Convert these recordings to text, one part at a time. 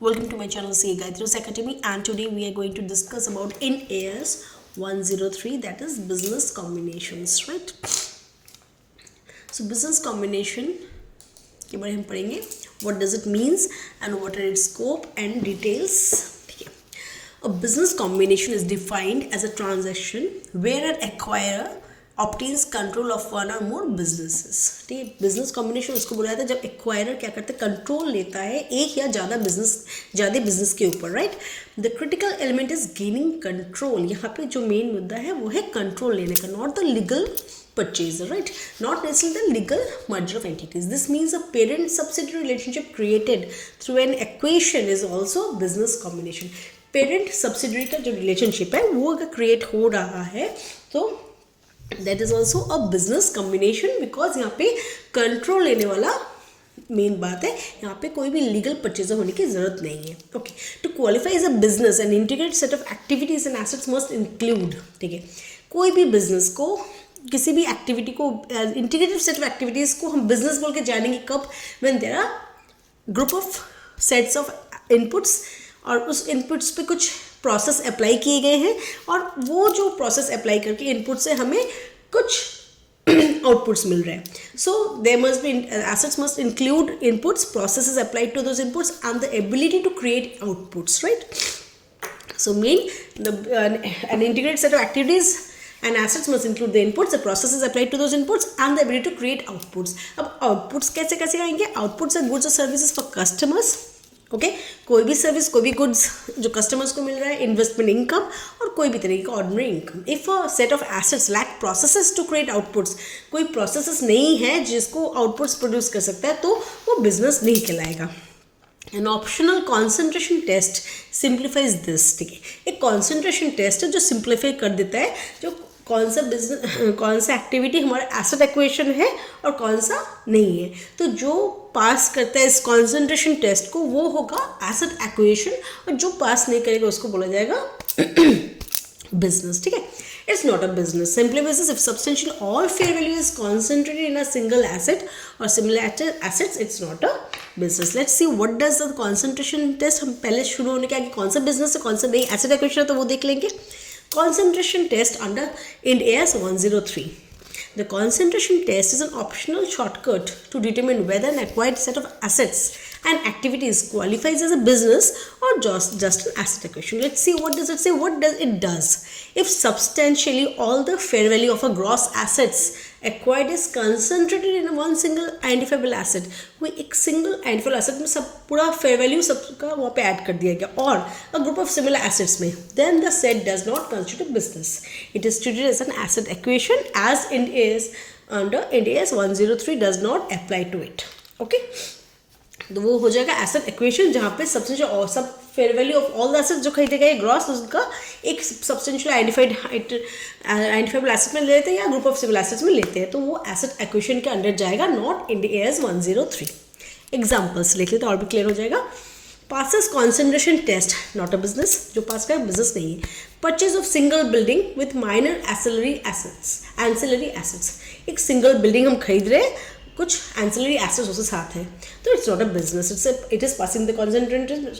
Welcome to my channel CA Gayatri Academy, and today we are going to discuss about in AS 103, that is business combinations, right? So business combination के बारे में हम पढ़ेंगे, what does it means and what are its scope and details. ठीक है, a business combination is defined as a transaction where an acquirer obtains control of one or more businesses. ठीक है, business combination उसको बोला जाता है जब acquirer क्या करता है, कंट्रोल लेता है एक या ज़्यादा बिजनेस के ऊपर, right. The critical element is gaining control. यहाँ पे जो मेन मुद्दा है वो है कंट्रोल लेने का, not the legal purchaser, right? Not necessarily the legal merger of entities. This means a parent-subsidiary relationship created through an acquisition is also business combination. Parent-subsidiary का जो relationship है वो अगर create हो रहा है तो that is also a business combination because यहाँ पे control लेने वाला मेन बात है. यहाँ पे कोई भी लीगल परचेजर होने की जरूरत नहीं है. Okay, to qualify as a business an integrated set of activities and assets must include. ठीक है, कोई भी बिजनेस को, किसी भी एक्टिविटी को, इंटीग्रेटेड सेट ऑफ एक्टिविटीज को हम बिजनेस बोल के जानेंगे कब, when there are group of sets of inputs और उस इनपुट्स पे कुछ प्रोसेस अप्लाई किए गए हैं और वो जो प्रोसेस अप्लाई करके इनपुट से हमें कुछ आउटपुट्स मिल रहे हैं. So there must be assets must include inputs, processes applied to those inputs and the ability to create outputs, right. So main an integrated set of activities and assets must include the inputs, the processes applied to those inputs and the ability to create outputs. अब outputs कैसे कैसे आएंगे? Outputs are goods or services for customers. Okay, कोई भी service, कोई भी goods जो customers को मिल रहा है, इन्वेस्टमेंट इनकम और कोई भी तरीके का ordinary income. If a set of assets lack processes to create outputs, कोई प्रोसेसेस नहीं है जिसको आउटपुट्स प्रोड्यूस कर सकता है तो वो बिजनेस नहीं कहलाएगा. An optional concentration test simplifies this. ठीक है, एक कॉन्सेंट्रेशन टेस्ट है जो सिंप्लीफाई कर देता है जो कौन सा बिजनेस, कौन सा एक्टिविटी हमारा एसेट एक्विजिशन है और कौन सा नहीं है. तो जो पास करता है इस कॉन्सेंट्रेशन टेस्ट को वो होगा एसेट एक्विजिशन और जो पास नहीं करेगा उसको बोला जाएगा बिजनेस. ठीक है, it's not a business. Simply business if substantial all fair value is concentrated in a single asset और similar assets, it's not a business. Let's see what does the concentration test. हम पहले शुरू होने के आगे कौन सा बिजनेस है कौन सा नहीं, एसेट एक्विजिशन है तो वो देख लेंगे. Concentration test under Ind AS 103. The concentration test is an optional shortcut to determine whether an acquired set of assets and activities qualifies as a business or just an asset acquisition. Let's see what does it say. What does it does? If substantially all the fair value of a gross assets acquired is concentrated in one single identifiable asset, कोई एक single identifiable asset में सब पूरा fair value सबका वहाँ पे add कर दिया गया और a group of similar assets में, then the set does not constitute a business. It is treated as an asset acquisition as Ind AS under Ind AS 103 does not apply to it. Okay, तो वो हो जाएगा asset acquisition जहाँ पे substantial और सब fair value of all the assets जो खरीदे गए ग्रॉस उसका एक सब्सटेंशियल आइडेंटिफाइबल एसेट में लेते हैं या ग्रुप ऑफ सिमिलर एसेट्स में लेते हैं तो वो एसेट एक्विजिशन के अंडर जाएगा, नॉट इंड AS 103. एग्जाम्पल्स लिख लेते और भी क्लियर हो जाएगा. Passes concentration test, not a business. जो पास का बिजनेस नहीं है. Purchase of single building with minor ancillary assets. एक सिंगल बिल्डिंग हम खरीद रहे हैं, कुछ एंसिलरी एसेट्स उसके साथ है तो it's not a business. It is passing the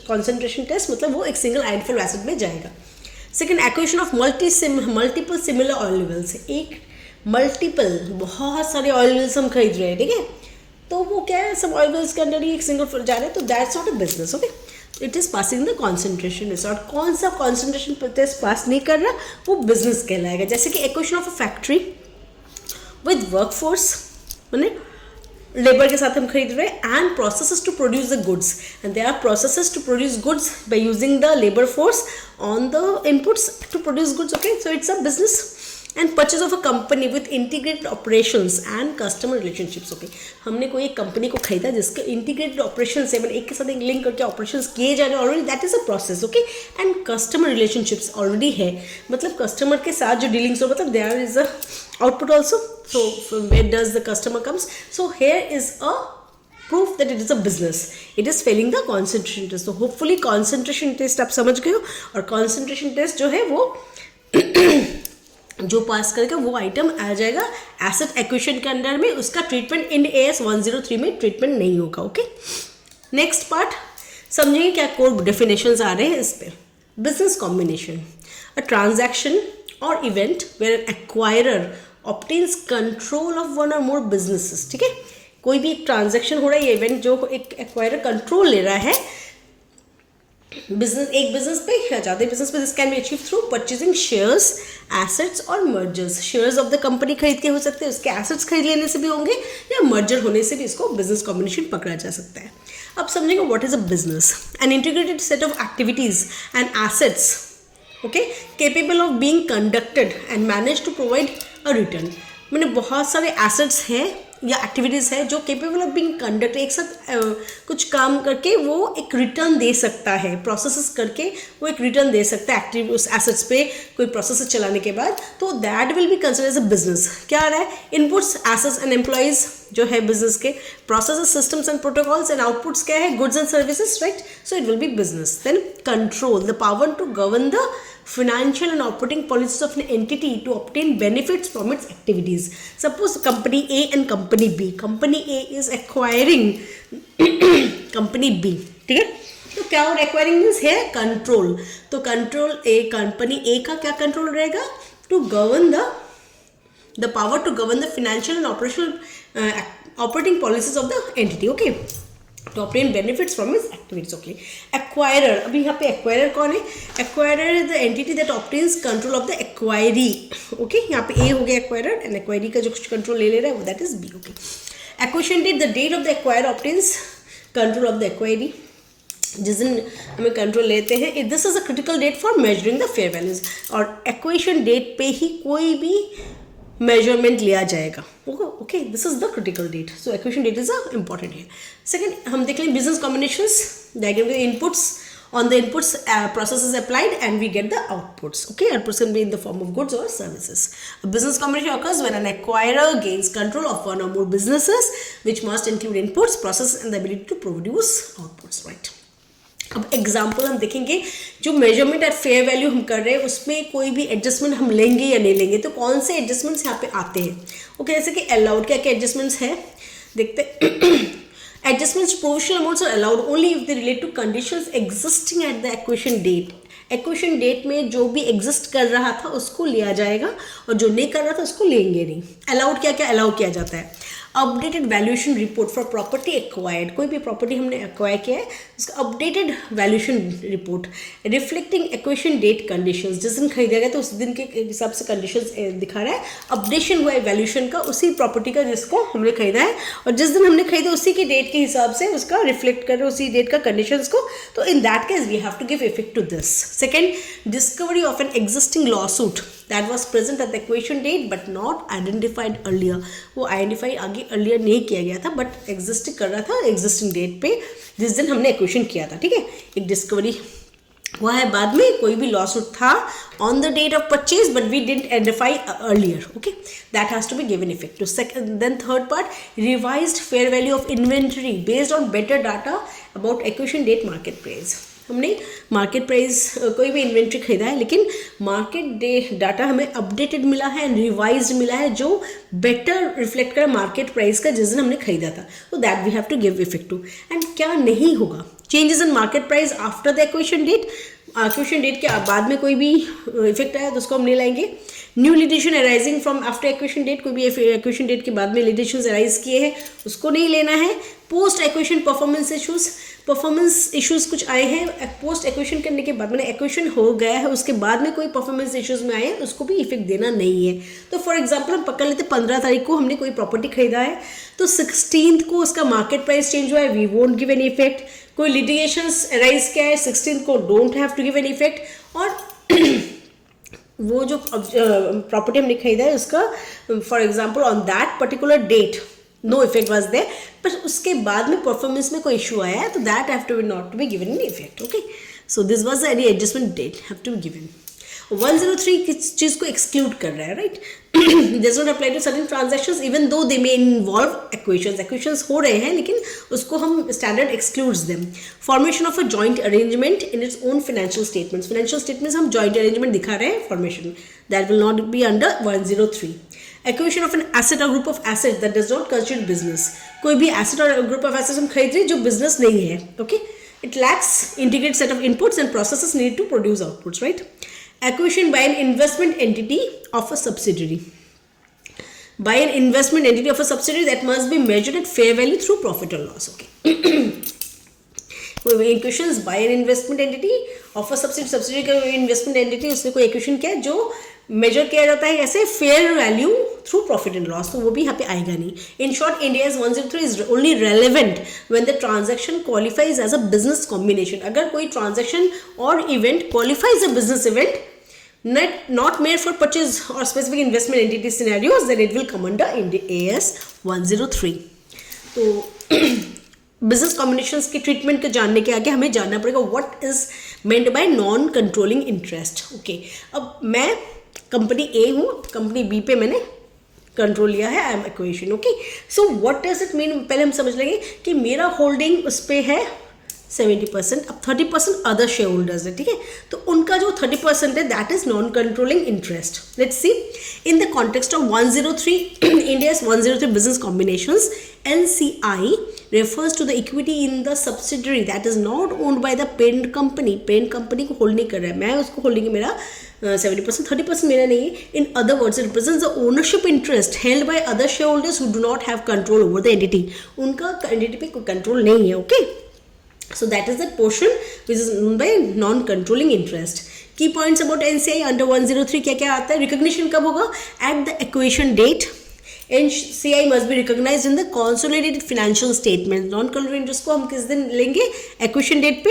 concentration test, मतलब वो एक सिंगल आइडेंटिफाइबल एसेट में जाएगा. Second, acquisition of multiple similar oil wells. एक मल्टीपल बहुत सारे ऑयल वेल्स हम खरीद रहे हैं, ठीक है, तो वो क्या है, सब ऑयल वेल्स के अंदर ही एक सिंगल जा रहे हैं तो that's not a business. Okay, it is passing the concentration test. और कौन सा कॉन्सेंट्रेशन टेस्ट पास नहीं कर रहा वो बिजनेस कहलाएगा. जैसे कि acquisition of a factory with workforce, मैंने लेबर के साथ हम खरीद रहे हैं, and processes to produce the goods, and there are processes to produce goods by using the labour force on the inputs to produce goods. Okay, so it's a business. And purchase of a company with integrated operations and customer relationships. Okay, हमने कोई एक company को खरीदा जिसके integrated operation से, मतलब एक के साथ एक लिंक करके ऑपरेशंस किए जा रहे हैं already, that is a process. Okay, and customer relationships already है, मतलब कस्टमर के साथ जो डीलिंग्स हो, मतलब there is a output also. So from where does the customer comes? So here is a proof that it is a business. It is failing the concentration test. So hopefully concentration test आप समझ गए हो और concentration test जो है वो जो पास करेगा वो आइटम आ जाएगा एसेट एक्विजिशन के अंडर में, उसका ट्रीटमेंट इन AS 103 में ट्रीटमेंट नहीं होगा. ओके, नेक्स्ट पार्ट समझिए क्या कोड डेफिनेशंस आ रहे हैं इस पे। बिजनेस कॉम्बिनेशन, अ ट्रांजैक्शन और event where acquirer obtains control of one or more businesses. ठीक है, कोई भी एक ट्रांजैक्शन हो रहा है, ये इवेंट जो एक एक्वायरर कंट्रोल ले रहा है बिजनेस, एक बिजनेस पे या ज़्यादा बिजनेस पे। This can be achieve through purchasing shares, assets और mergers. Shares of the company खरीद के हो सकते हैं, उसके एसेट्स खरीद लेने से भी होंगे, या मर्जर होने से भी इसको बिजनेस कॉम्बिनेशन पकड़ा जा सकता है। अब समझेंगे what is a business, an integrated set of activities and assets, okay, capable of being conducted and manage to provide a return. मैंने बहुत सारे एसेट्स हैं या एक्टिविटीज़ है जो केपेबल ऑफ बीइंग कंडक्ट, एक साथ कुछ काम करके वो एक रिटर्न दे सकता है, प्रोसेसेस करके वो एक रिटर्न दे सकता है एक्टिव उस एसेट्स पे कोई प्रोसेस चलाने के बाद, तो that will be consider as a business. क्या आ रहा है, इनपुट्स एसेट्स एंड एम्प्लॉयज जो है बिजनेस के, processes systems and protocols, and outputs क्या है, goods and services, right. So it will be business. Then control, the power to govern the financial and operating policies of an entity to obtain benefits from its activities. Suppose company A and company B. Company A is acquiring company B. ठीक है, तो क्या और acquiring means है control. तो control A, company A का क्या control रहेगा, to govern the power to govern the financial and operating policies of the entity. Okay, to obtain benefits from his activities. Okay, acquirer, अभी यहाँ पे acquirer कौन है, acquirer is the entity that obtains control of the acquiree. Okay, यहाँ पे A हो गया acquirer, and acquiree का जो control ले रहा है वो that is B. Okay, acquisition date, the date of the acquirer obtains control of the acquiree, जिस दिन हमें कंट्रोल लेते हैं, this is a critical date for measuring the fair values, और एक्वेशन डेट पे ही कोई भी मेजरमेंट लिया जाएगा। Okay, this is the critical date, so acquisition date is a important है। सेकंड हम देख लें बिजनेस कॉम्बिनेशंस डायग्राम के inputs, on the inputs process is applied and we get the outputs. Okay, outputs can be in the form of goods or services. A business combination occurs when an acquirer gains control of one or more businesses, which must include inputs, processes and the ability to produce outputs, right. अब example हम देखेंगे, जो measurement at fair value हम कर रहे हैं उसमें कोई भी एडजस्टमेंट हम लेंगे या नहीं लेंगे, तो कौन से एडजस्टमेंट्स यहाँ पे आते हैं। ओके, जैसे कि अलाउड, क्या क्या एडजस्टमेंट्स हैं देखते हैं। Adjustments to provisional amounts are allowed only if they relate to conditions existing at the acquisition date. Acquisition date में जो भी एग्जिस्ट कर रहा था उसको लिया जाएगा, और जो नहीं कर रहा था उसको लेंगे नहीं। अलाउड क्या क्या अलाउ किया जाता है, updated valuation report for property acquired, कोई भी प्रॉपर्टी हमने एक्वायर किया है उसका updated valuation report reflecting acquisition date conditions, जिस दिन खरीदा गया तो उस दिन के हिसाब से कंडीशंस दिखा रहा है, अपडेशन हुआ है वैल्यूएशन का उसी प्रॉपर्टी का जिसको हमने खरीदा है, और जिस दिन हमने खरीदा उसी के डेट के हिसाब से उसका रिफ्लेक्ट कर रहे उसी डेट का कंडीशंस को, तो in that case we have to give effect to this. Second, discovery of an existing lawsuit that was present at the acquisition date but not identified earlier. वो identify आगे earlier नहीं किया गया था but exist कर रहा था existing date पे जिस दिन हमने acquisition किया था। ठीक है, एक discovery हुआ है बाद में, कोई भी lawsuit था on the date of purchase but we didn't identify earlier. Okay, that has to be given effect to. Second, then third part, revised fair value of inventory based on better data about acquisition date market price. हमने market price कोई भी inventory खरीदा है लेकिन market data हमें updated मिला है and revised मिला है जो बेटर रिफ्लेक्ट करे मार्केट प्राइस का जिस दिन हमने खरीदा था, तो that we have to give effect to. And क्या नहीं होगा, changes in market price after the acquisition date, acquisition date के बाद में कोई भी इफेक्ट आया तो उसको हम नहीं लाएंगे। New litigation arising from after acquisition date, कोई भी एक्विजिशन डेट के बाद में लिटिगेशन अराइज किए हैं उसको नहीं लेना है। Post acquisition performance issues, performance issues कुछ आए हैं पोस्ट एक्विजिशन करने के बाद, मैंने एक्विजिशन हो गया है उसके बाद में कोई परफॉर्मेंस इश्यूज़ में आए हैं उसको भी इफेक्ट देना नहीं है। तो फॉर एग्जांपल हम पकड़ लेते 15 तारीख को हमने कोई प्रॉपर्टी खरीदा है तो 16 को उसका मार्केट प्राइस चेंज हुआ है, we won't give any effect. कोई लिटिगेशंस अराइज किया है 16 को, don't have to give any effect. और वो जो प्रॉपर्टी हमने खरीदा है उसका for example on that particular date no effect was there, पर उसके बाद में परफॉर्मेंस में कोई इशू आया है तो that have to be not to be given any effect. Okay, so this was any adjustment date have to be given. 103 किस चीज़ को एक्सक्लूड कर रहा है, right, does not apply to certain transactions even though they may involve acquisitions हो रहे हैं लेकिन उसको हम standard excludes them। formation of a joint arrangement in its own financial statements हम joint arrangement दिखा रहे हैं, formation that will not be under 103। acquisition of an asset or group of assets that does not constitute business, कोई भी asset और group of assets हम खरीद रहे हैं जो business नहीं है, okay, it lacks integrated set of inputs and processes needed to produce outputs, right? Acquisition by an investment entity of a subsidiary. By an investment entity of a subsidiary that must be measured at fair value through profit or loss. Okay. Acquisitions by an investment entity of a subsidiary का investment entity उसमें कोई acquisition क्या है जो major किया जाता है ऐसे fair value through profit and loss, तो वो भी यहाँ पे आएगा नहीं. In short, Ind AS 103 is only relevant when the transaction qualifies as a business combination. अगर कोई ट्रांजैक्शन और event qualifies a business event not made for purchase or specific investment entity scenarios, then it will come under AS 103. तो business combinations की treatment के जानने के आगे हमें जानना पड़ेगा what is meant by non controlling interest. Okay, अब मैं कंपनी ए हूँ, कंपनी बी पे मैंने कंट्रोल लिया है, I am equation. Okay, so what does it mean, पहले हम समझ लेंगे कि मेरा होल्डिंग उस पर है 70%, अब 30% अदर शेयर होल्डर्स है. ठीक है, तो उनका जो 30% है that is non controlling interest. Let's see in the context of 103 India's 103 business combinations, NCI refers to the equity in the subsidiary that is not owned by the parent company. parent company को hold नहीं कर रहा है, मैं उसको holding है, मेरा 70%, 30% मेरा नहीं है. In other words, it represents the ownership interest held by other shareholders who do not have control over the entity. उनका entity पे कोई कंट्रोल नहीं है. Okay, so that is the portion which is owned by non-controlling interest. Key points about NCI under 103 क्या क्या आता है. Recognition कब होगा? At the acquisition date. NCI must be recognized in the consolidated financial statement. Non controlling interest को हम किस दिन लेंगे? एक्विजिशन डेट पे,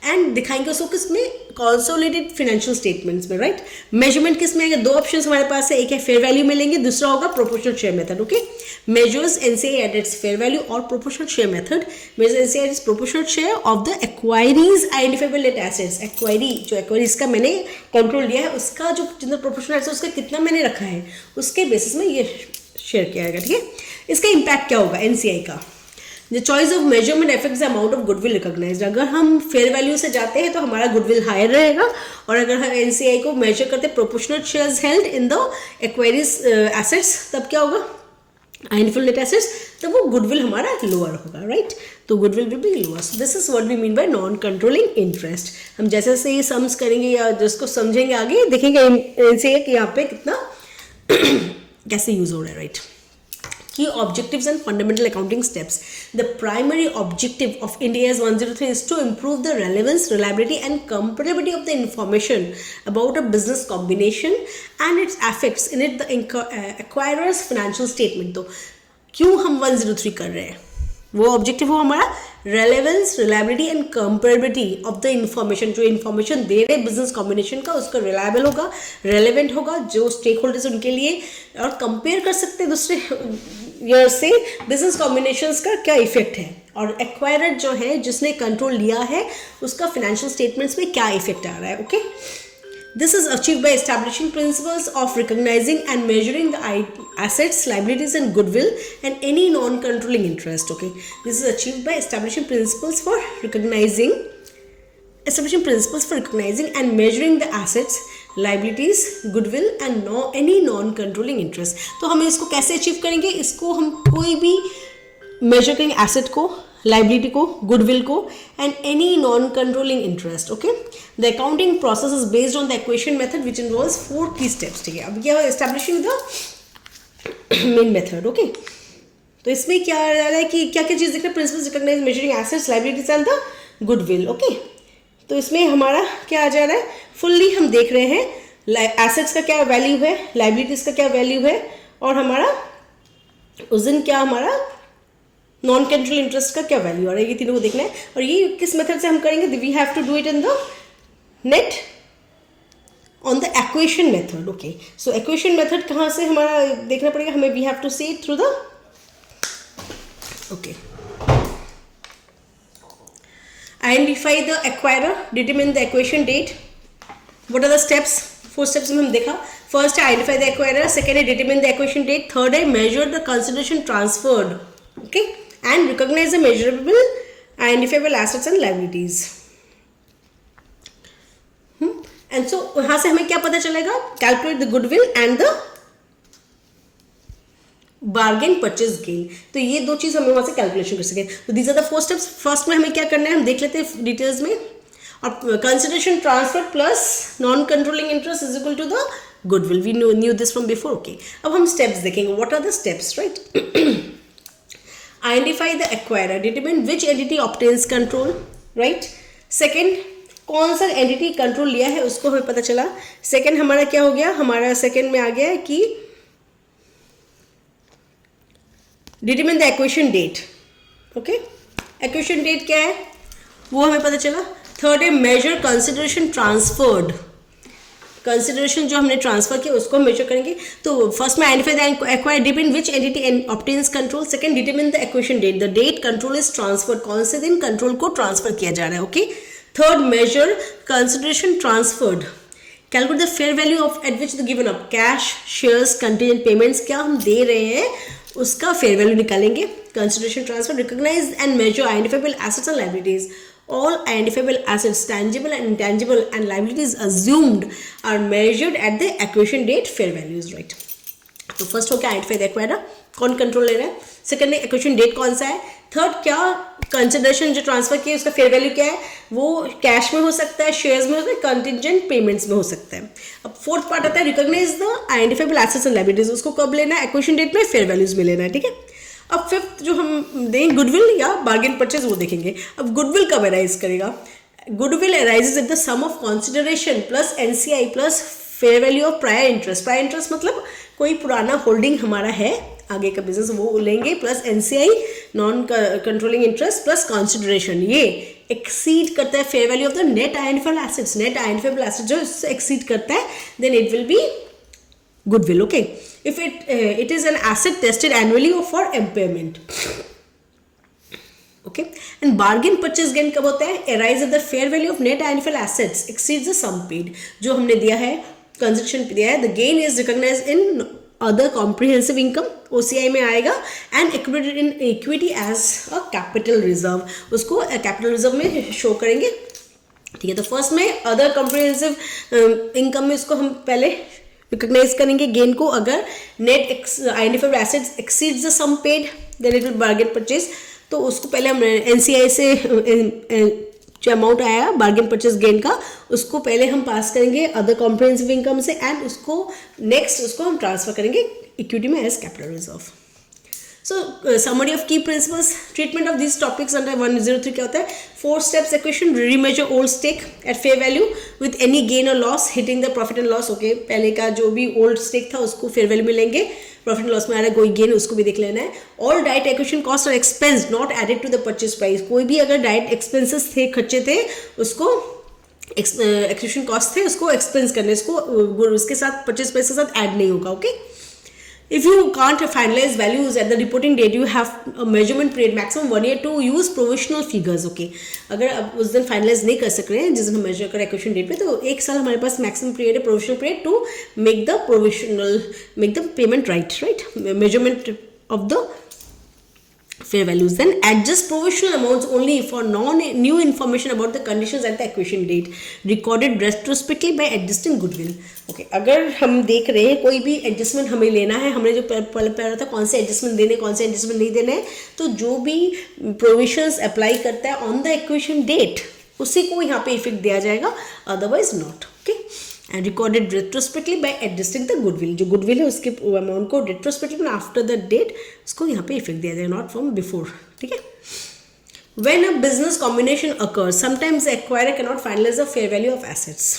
एंड दिखाएंगे उसको किस में? कंसोलिडेटेड फाइनेंशियल स्टेटमेंट्स में, राइट? मेजरमेंट किस में आएगा? दो ऑप्शंस हमारे पास है, एक है फेयर वैल्यू में लेंगे, दूसरा होगा proportional share method. Okay, measures NCI at its fair value और proportional share method. Measures NCI at its proportional share of the acquiree's identifiable net assets. Acquiree, जो एक्वायरीज का मैंने कंट्रोल लिया है उसका जो जितना प्रोपोर्शनल एसेट्स उसका कितना मैंने रखा है उसके बेसिस में ये शेयर किया जाएगा. ठीक है, इसका इम्पैक्ट क्या होगा NCI का? The choice of measurement affects the amount of goodwill recognized. अगर हम फेयर वैल्यू से जाते हैं तो हमारा गुडविल हायर रहेगा, और अगर हम NCI को मेजर करते हैं proportional shares held in the acquiree's assets, तब क्या होगा? आइडेंटिफाइबल नेट एसेट्स, तब वो गुडविल हमारा लोअर होगा, राइट? तो goodwill will be lower. So this is what we mean by non controlling interest. हम जैसे जैसे ये सम्स करेंगे या जिसको समझेंगे आगे देखेंगे NCI कि यहाँ पे कितना कैसे यूज हो रहा है, right? Key objectives and fundamental accounting steps. The primary objective of IndAS 103 is to improve the relevance, reliability and comparability of the information about a business combination and its effects in it the acquirer's financial statement. तो क्यों हम 103 कर रहे हैं? वो objective हो हमारा relevance, reliability and comparability of the information. जो इन्फॉर्मेशन दे रहे बिजनेस कॉम्बिनेशन का उसका रिलायबल होगा, रेलेवेंट होगा जो स्टेक होल्डर्स उनके लिए, और कंपेयर कर सकते हैं दूसरे ईयर से बिजनेस कॉम्बिनेशंस का क्या इफेक्ट है, और एक्वायरर जो है जिसने कंट्रोल लिया है उसका फाइनेंशियल स्टेटमेंट्स में क्या इफेक्ट आ रहा है. Okay, this is achieved by establishing principles of recognizing and measuring the assets, liabilities and goodwill and any non-controlling interest. Okay, this is achieved by establishing principles for recognizing and measuring the assets, liabilities, goodwill and any non-controlling interest. तो हम इसको कैसे achieve करेंगे? इसको हम कोई भी major करेंगे, एसेट को, लाइबिलिटी को, गुडविल को and any non controlling interest. Okay, the accounting process is based on the equation method which involves 4 की स्टेप्स. ठीक है, अब क्या establishing the main method. Okay, तो इसमें क्या आ रहा है कि क्या क्या चीज़ दिख रहा है? Principles recognize measuring assets, liabilities and the goodwill. Okay, तो इसमें हमारा क्या आ जा रहा है? फुल्ली हम देख रहे हैं एसेट्स का क्या वैल्यू है, लाइबिलिटीज का क्या वैल्यू है, और हमारा उस दिन क्या हमारा नॉन कंट्रोल इंटरेस्ट का क्या वैल्यू आ रहा है, ये तीनों को देखना है. और ये किस मेथड से हम करेंगे? We have to do it in the net on the acquisition method. Okay, so acquisition method कहाँ से हमारा देखना पड़ेगा हमें? We have to see it through the identify the acquirer, determine the acquisition date. What are the steps? 4 steps में हम देखा. First है आइडेंटिफाई द एक्वायरर, सेकेंड है determine the acquisition date, third है measure the consideration transferred, okay, and recognize the measurable identifiable assets and liabilities. And so यहाँ से हमें क्या पता चलेगा? Calculate the goodwill and the bargain purchase gain. तो ये दो चीज हमें वहां से कैलकुलेशन कर सके। तो these are the 4 steps. First में हमें क्या करना है हम देख लेते हैं डिटेल्स में। और consideration transfer plus non controlling interest is equal to the goodwill. We knew this from before. Okay, अब हम स्टेप्स देखेंगे। What are the steps, right? Identify the acquirer, determine which entity obtains control, right? Second, कौन सा entity control लिया है उसको हमें पता चला। सेकेंड हमारा क्या हो गया, हमारा सेकेंड में आ गया कि determine the acquisition date. Okay, acquisition date क्या है वो हमें पता चला। थर्ड है मेजर कंसिडरेशन ट्रांसफर्ड, कंसिडरेशन जो हमने ट्रांसफर किया उसको मेजर करेंगे। तो फर्स्ट में identify the acquire depend which entity obtains control. Second, determine the acquisition date, the date control is transferred, कौन से दिन कंट्रोल को ट्रांसफर किया जा रहा है। Okay, third measure consideration transferred, calculate the fair value of at which the given up cash, shares, contingent payments, क्या हम दे रहे हैं उसका फेयर वैल्यू निकालेंगे। Consideration transfer, recognize and measure identifiable assets and liabilities, all identifiable assets, tangible and intangible, and liabilities assumed are measured at the acquisition date fair values, right? तो first हो क्या आइडेंटिफाई द एक्वायरर, कौन control ले रहा है। Second में acquisition date कौन सा है। थर्ड, क्या कंसिडरेशन जो ट्रांसफर किया उसका फेयर वैल्यू क्या है, वो कैश में हो सकता है, शेयर्स में हो सकता है, कंटिजेंट पेमेंट्स में हो सकता है। अब फोर्थ पार्ट आता है recognize the identifiable assets and liabilities, उसको कब लेना है, एक्विजिशन डेट में, फेयर वैल्यूज में लेना है, ठीक है। अब फिफ्थ जो हम दें गुडविल या बार्गेन परचेज वो देखेंगे। अब गुडविल कब अराइज करेगा, goodwill arises at the sum of consideration plus NCI plus fair value of prior interest. Prior interest मतलब कोई पुराना होल्डिंग हमारा है आगे का बिजनेस वो लेंगे, plus NCI non controlling interest plus consideration, ये एक्सीड करता है fair value of the net identifiable assets. Net identifiable assets जो इससे एक्सीड करता है then it will be goodwill. Okay, if it is an asset tested annually or for impairment. Okay, and bargain purchase gain कब होता है, arise at the fair value of net identifiable assets exceeds the sum paid, जो हमने दिया है conjunction दिया है, the gain is recognized in other comprehensive income, OCI में आएगा, and accumulated in equity as a capital reserve, उसको capital reserve में शो करेंगे, ठीक है। तो फर्स्ट में अदर कॉम्प्रिहेंसिव इनकम में इसको हम पहले रिकॉग्नाइज करेंगे गेन को, अगर net identifiable assets exceeds the sum paid then it will bargain purchase. तो उसको पहले हम एनसीआई से जो अमाउंट आया बार्गेन परचेज गेन का उसको पहले हम पास करेंगे अदर कॉम्प्रिहेंसिव इनकम से, एंड उसको नेक्स्ट उसको हम ट्रांसफर करेंगे इक्विटी में as capital reserve. So summary of key principles, treatment of these topics under 103 क्या होता है, 4 steps equation, remeasure old stake at fair value with any gain or loss hitting the profit and loss. Okay, पहले का जो भी old stake था उसको fair value में लेंगे, profit and loss में आ रहा है कोई gain उसको भी देख लेना है। All direct acquisition cost or expense not added to the purchase price, कोई भी अगर direct expenses थे खर्चे थे उसको acquisition cost थे उसको expense करने, इसको उसके साथ purchase price के साथ add नहीं होगा। Okay, if you can't finalize values at the reporting date, you have a measurement period maximum 1 year to use provisional figures. Okay, अगर अब उस दिन फाइनलाइज नहीं कर सक रहे हैं जिस दिन हम मेजर करें एक्विजिशन डेट पे, तो 1 साल हमारे पास मैक्सिमम पीरियड है, provisional period to make the payment right measurement of the fair values. Then adjust provisional amounts only for new information about the conditions at the acquisition date, recorded retrospectively by adjusting goodwill. Okay, अगर हम देख रहे हैं कोई भी adjustment हमें लेना है, हमने जो पहले था कौन से एडजस्टमेंट देने कौन से एडजस्टमेंट नहीं देने, तो जो भी प्रोविजंस अप्लाई करता है ऑन द एक्विजिशन डेट उसी को यहाँ पे इफेक्ट दिया जाएगा, otherwise not. Okay, and recorded retrospectively bye adjusting the goodwill, जो गुडविल है उसके अमाउंट को रेट्रोस्पेक्टिवली आफ्टर द डेट उसको यहाँ पे इफेक्ट दिया जाएगा, नॉट फ्रॉम बिफोर। ठीक है। When a business combination occurs, sometimes the acquirer cannot finalize the fair value of assets,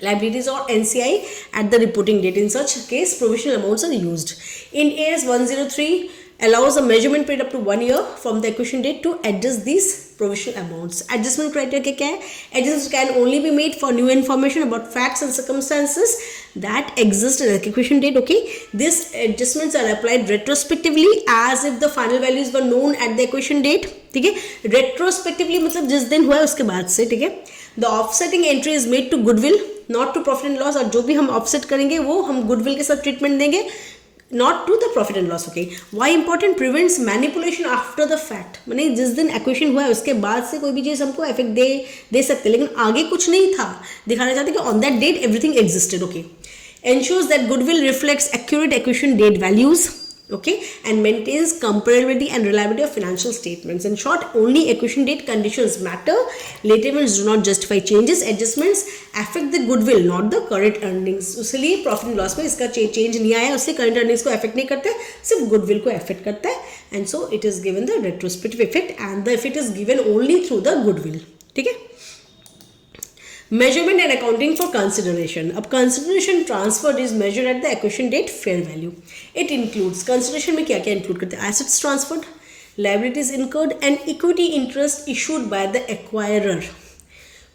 liabilities or NCI at the reporting date. In such case, provisional amounts are used. In AS 103 allows a measurement period up to 1 year from the acquisition date to adjust these provisional amounts. Adjustment criteria क्या है? Adjustments can only be made for new information about facts and circumstances that exist at the acquisition date. Okay, these adjustments are applied retrospectively as if the final values were known at the acquisition date. ठीक है, retrospectively मतलब जिस दिन हुआ है उसके बाद से। ठीक है, the offsetting entry is made to goodwill, not to profit and loss, और जो भी हम offset करेंगे वो हम goodwill के साथ ट्रीटमेंट देंगे, not to the profit and loss. Okay, why important? Prevents manipulation after the fact. माने जिस दिन एक्विजिशन हुआ है उसके बाद से कोई भी चीज़ हमको इफेक्ट दे सकते, लेकिन आगे कुछ नहीं था, दिखाना चाहते कि on that date everything existed. Okay, ensures that goodwill reflects accurate acquisition date values, okay, and maintains comparability and reliability of financial statements. In short, only acquisition date conditions matter. Later events do not justify changes. Adjustments affect the goodwill, not the current earnings. इसलिए profit and loss में इसका change नहीं आया, उससे current earnings को affect नहीं करता है, सिर्फ गुडविल को अफेक्ट करता है. And so it is given the retrospective effect and the effect is given only through the goodwill. ठीक है. Measurement and accounting for consideration. अब consideration transferred is measured at the acquisition date fair value. It includes consideration में क्या क्या include करते हैं? Assets transferred, liabilities incurred and equity interest issued by the acquirer.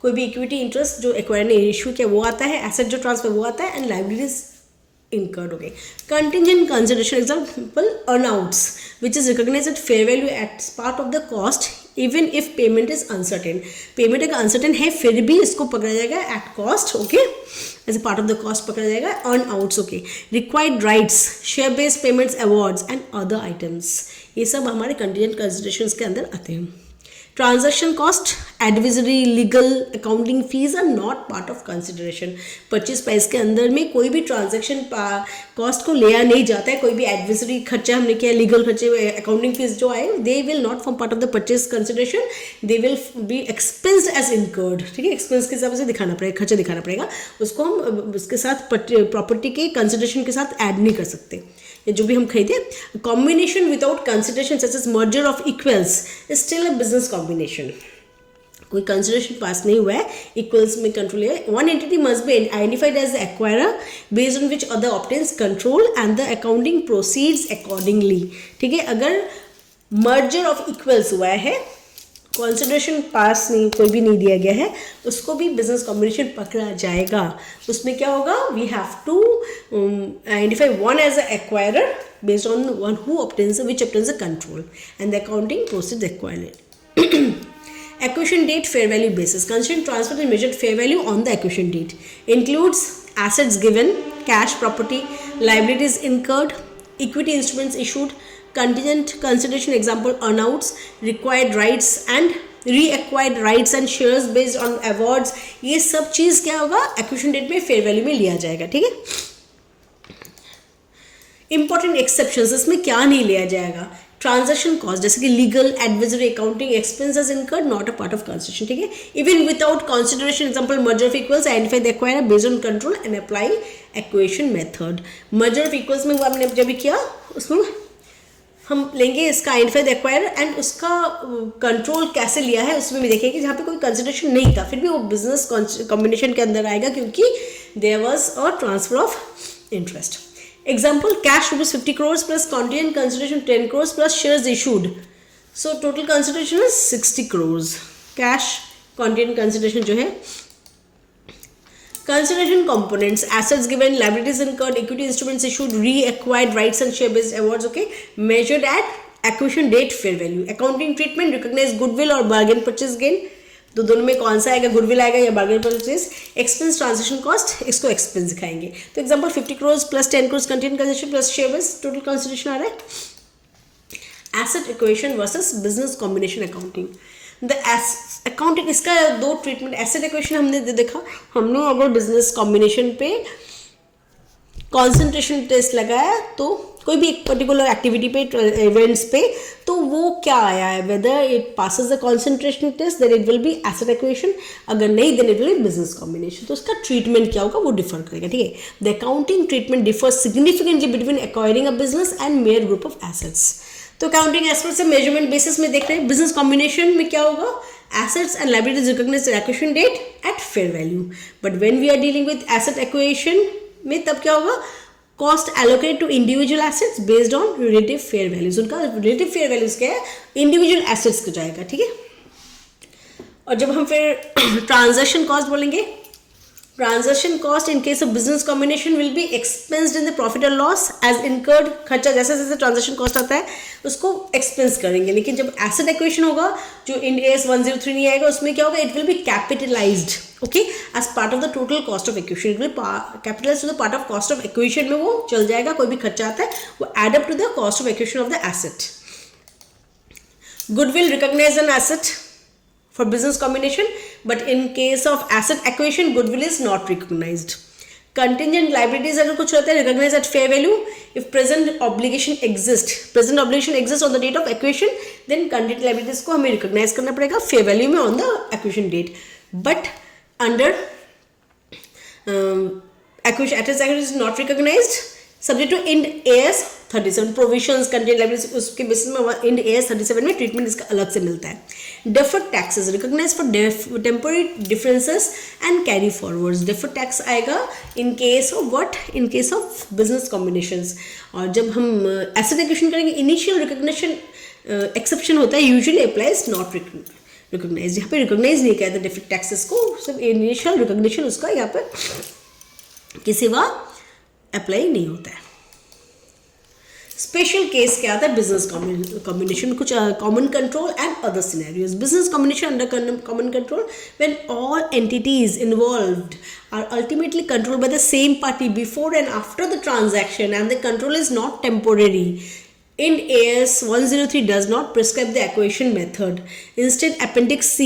कोई भी equity interest जो acquirer ने issue किया वो आता है, asset जो transfer वो आता है and liabilities incurred. Okay. Contingent consideration example earnouts which is recognized at fair value as part of the cost even if payment is uncertain. Payment अगर uncertain है फिर भी इसको पकड़ा जाएगा at cost. Okay. as a part of the cost पकड़ा जाएगा. earnouts. Okay. required rights, share based payments, awards and other items. ये सब हमारे contingent considerations के अंदर आते हैं. Transaction cost, advisory, legal, accounting fees are not part of consideration. Purchase price के अंदर में कोई भी transaction cost को लिया नहीं जाता है. कोई भी advisory खर्चा हमने किया, legal खर्चे, accounting fees जो आए, they will not form part of the purchase consideration. They will be expensed as incurred. ठीक है, expense के हिसाब से दिखाना पड़ेगा, खर्चा दिखाना पड़ेगा. उसको हम उसके साथ property के consideration के साथ add नहीं कर सकते. जो भी हम खरीदे. Combination without consideration such as merger of equals is still a business combination. कोई कंसिडरेशन पास नहीं हुआ है, इक्वल्स में कंट्रोल है. One entity must be identified as the acquirer based on which other obtains control and the accounting proceeds accordingly. ठीक है, अगर merger of equals हुआ है, कंसिडरेशन पास नहीं, कोई भी नहीं दिया गया है, उसको भी बिजनेस कॉम्बिनेशन पकड़ा जाएगा. उसमें क्या होगा? We have to identify one as a acquirer based on one who obtains which obtains the control and the accounting proceeds acquirer. Acquisition date fair value basis. Consideration transfer is measured fair value on the acquisition date. Includes assets given, cash, property, liabilities incurred, equity instruments issued, contingent consideration example earnouts, required rights and reacquired rights and shares based on awards. ये सब चीज़ क्या होगा? acquisition date में fair value में लिया जाएगा. ठीक है. Important exceptions, इसमें क्या नहीं लिया जाएगा? ट्रांजेक्शन कॉस्ट जैसे कि legal, advisory, accounting expenses incurred not a part of consideration. ठीक है. Even without consideration example merger of equals, identify the acquirer based on control and apply equation method. Merger of equals में हमने जब भी किया उसमें हम लेंगे इसका आइडेंटिफाई द एक्वायरर एंड उसका कंट्रोल कैसे लिया है उसमें भी देखेंगे. जहाँ पे कोई कंसिडरेशन नहीं था फिर भी वो बिजनेस कॉम्बिनेशन के अंदर आएगा क्योंकि there was a transfer of interest. Example, cash rupees 50 crores plus contingent consideration 10 crores plus shares issued. So total consideration is 60 crores. Cash contingent consideration जो है. Consideration components, assets given, liabilities incurred, equity instruments issued, reacquired rights and share based awards. Okay, measured at acquisition date fair value. Accounting treatment, recognize goodwill or bargain purchase gain. तो दोनों में कौन सा आएगा? Goodwill आएगा या bargain purchase? Expense transaction cost, इसको expense दिखाएंगे. तो example 50 crore plus 10 crore content consideration plus share base total consideration आ रहा है. Asset acquisition versus business combination accounting. The accounting इसका दो ट्रीटमेंट. एसेट इक्वेशन हमने देखा, हमने अगर बिजनेस कॉम्बिनेशन पे कॉन्सेंट्रेशन टेस्ट लगाया तो कोई भी एक पर्टिकुलर एक्टिविटी पे, इवेंट्स पे, तो वो क्या आया है, whether it passes the concentration test then it will be asset acquisition, अगर नहीं then it will be business combination. तो उसका ट्रीटमेंट क्या होगा वो डिफर करेगा. ठीक है. The accounting treatment differs significantly between acquiring a business and mayor group of assets. तो अकाउंटिंग एस्पेक्ट से मेजरमेंट बेसिस में देख रहे हैं. बिजनेस कॉम्बिनेशन में क्या होगा? assets and liabilities recognized at acquisition date at fair value. But when we are dealing with asset acquisition में तब क्या होगा? Cost allocate to individual assets based on relative fair values. उनका रिलेटिव फेयर वैल्यूज क्या है? Individual assets को जाएगा. ठीक है. और जब हम फिर ट्रांजैक्शन कॉस्ट बोलेंगे, transaction cost in case of business combination will be expensed in the profit और लॉस एज इनकर्ड. खर्चा जैसे जैसे ट्रांजैक्शन कॉस्ट आता है उसको एक्सपेंस करेंगे. लेकिन जब एसेट एक्विजिशन होगा जो इंड AS 103 नहीं आएगा उसमें क्या होगा? It will be capitalized. Okay, as part of the total cost of acquisition. It will capitalize to the part of cost of acquisition में वो चल जाएगा. कोई भी खर्चा आता है वो add up to the cost of acquisition of the asset. Goodwill recognize an asset for business combination, but in case of asset acquisition goodwill is not recognized. Contingent liabilities अगर कुछ रहता है recognize at fair value if present obligation exist on the date of acquisition then contingent liabilities को हमें recognize करना पड़ेगा fair value में on the acquisition date but under acquisition is not recognized subject to Ind AS 37 provisions contained liabilities उसके basis में Ind AS 37 में treatment इसका अलग से मिलता है। deferred taxes recognized for temporary differences and carry forwards deferred tax आएगा in case of what in case of business combinations और जब हम asset acquisition करेंगे initial recognition exception होता है usually applies not recognized यहाँ पे recognize नहीं किया था deferred taxes को सिर्फ initial recognition उसका यहाँ पे किसी वा अप्लाई नहीं होता है। स्पेशल केस क्या आता है बिजनेस कॉम्बिनेशन कुछ common control and other scenarios business combination under common control when all entities involved are ultimately controlled by the same party before and after the transaction and the control is not temporary Ind AS 103 does not prescribe the acquisition method. Instead, Appendix C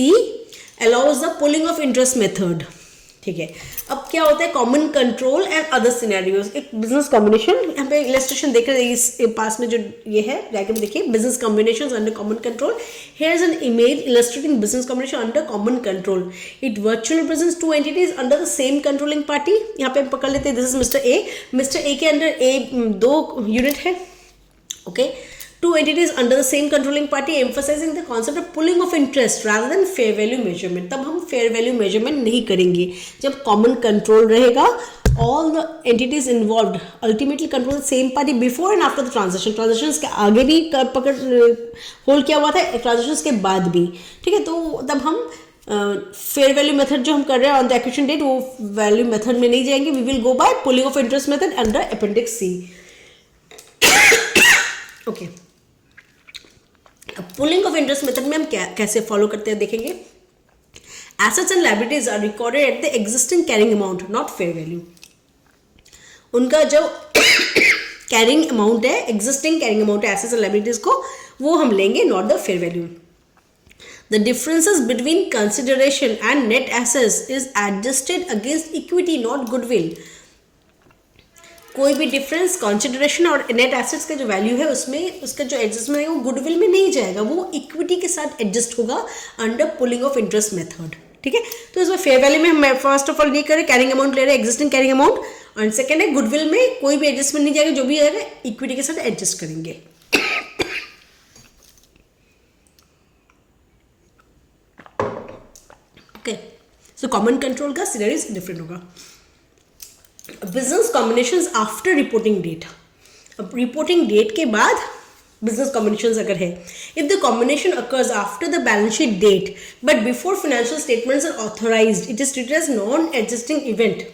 allows the pooling of interest method. ठीक है अब क्या होता है common control and other scenarios एक business combination यहाँ पे illustration देख रहे हैं इस पास में जो ये है डायग्राम देखिए business combinations under common control here is an image illustrating business combination under common control it virtually represents two entities under the same controlling party यहाँ पे हम पकड़ लेते हैं दिस इज मिस्टर ए के अंडर ए दो unit है okay two entities under the same controlling party emphasizing the concept of pooling of interest rather than fair value measurement तब हम fair value measurement नहीं करेंगे जब common control रहेगा all the entities involved ultimately control the same party before and after the transactions के आगे भी पकड़ होल्ड किया हुआ था transactions के बाद भी ठीक है तो तब हम फेयर वैल्यू मेथड जो हम कर रहे हैं ऑन द एक्विजिशन डेट वो वैल्यू मेथड में नहीं जाएंगे we will go by pooling of interest method under appendix C okay pooling of interest method में हम कैसे फॉलो करते हैं देखेंगे assets and liabilities are recorded at the existing carrying amount not fair value उनका जो कैरिंग अमाउंट है existing carrying amount है एसेट्स एंड लायबिलिटीज को वो हम लेंगे not the fair value the differences between consideration and net assets is adjusted against equity not goodwill कोई भी डिफरेंस कंसिडरेशन और नेट एसेट्स का जो वैल्यू है उसमें उसका जो एडजस्टमेंट है वो गुडविल में नहीं जाएगा वो इक्विटी के साथ एडजस्ट होगा under pulling of interest method ठीक है तो इसमें फेयर वैल्यू में हम फर्स्ट ऑफ ऑल नहीं करें कैरिंग अमाउंट ले रहे हैं एग्जिस्टिंग कैरिंग अमाउंट और सेकंड है गुडविल में कोई भी एडजस्टमेंट नहीं जाएगा जो भी आएगा इक्विटी के साथ एडजस्ट करेंगे ओके सो कॉमन कंट्रोल का सिनेरियो डिफरेंट होगा business combinations after reporting date अब रिपोर्टिंग डेट के बाद बिजनेस कॉम्बिनेशंस अगर है if the combination occurs after the balance sheet date but before financial statements are authorized it is treated as non adjusting event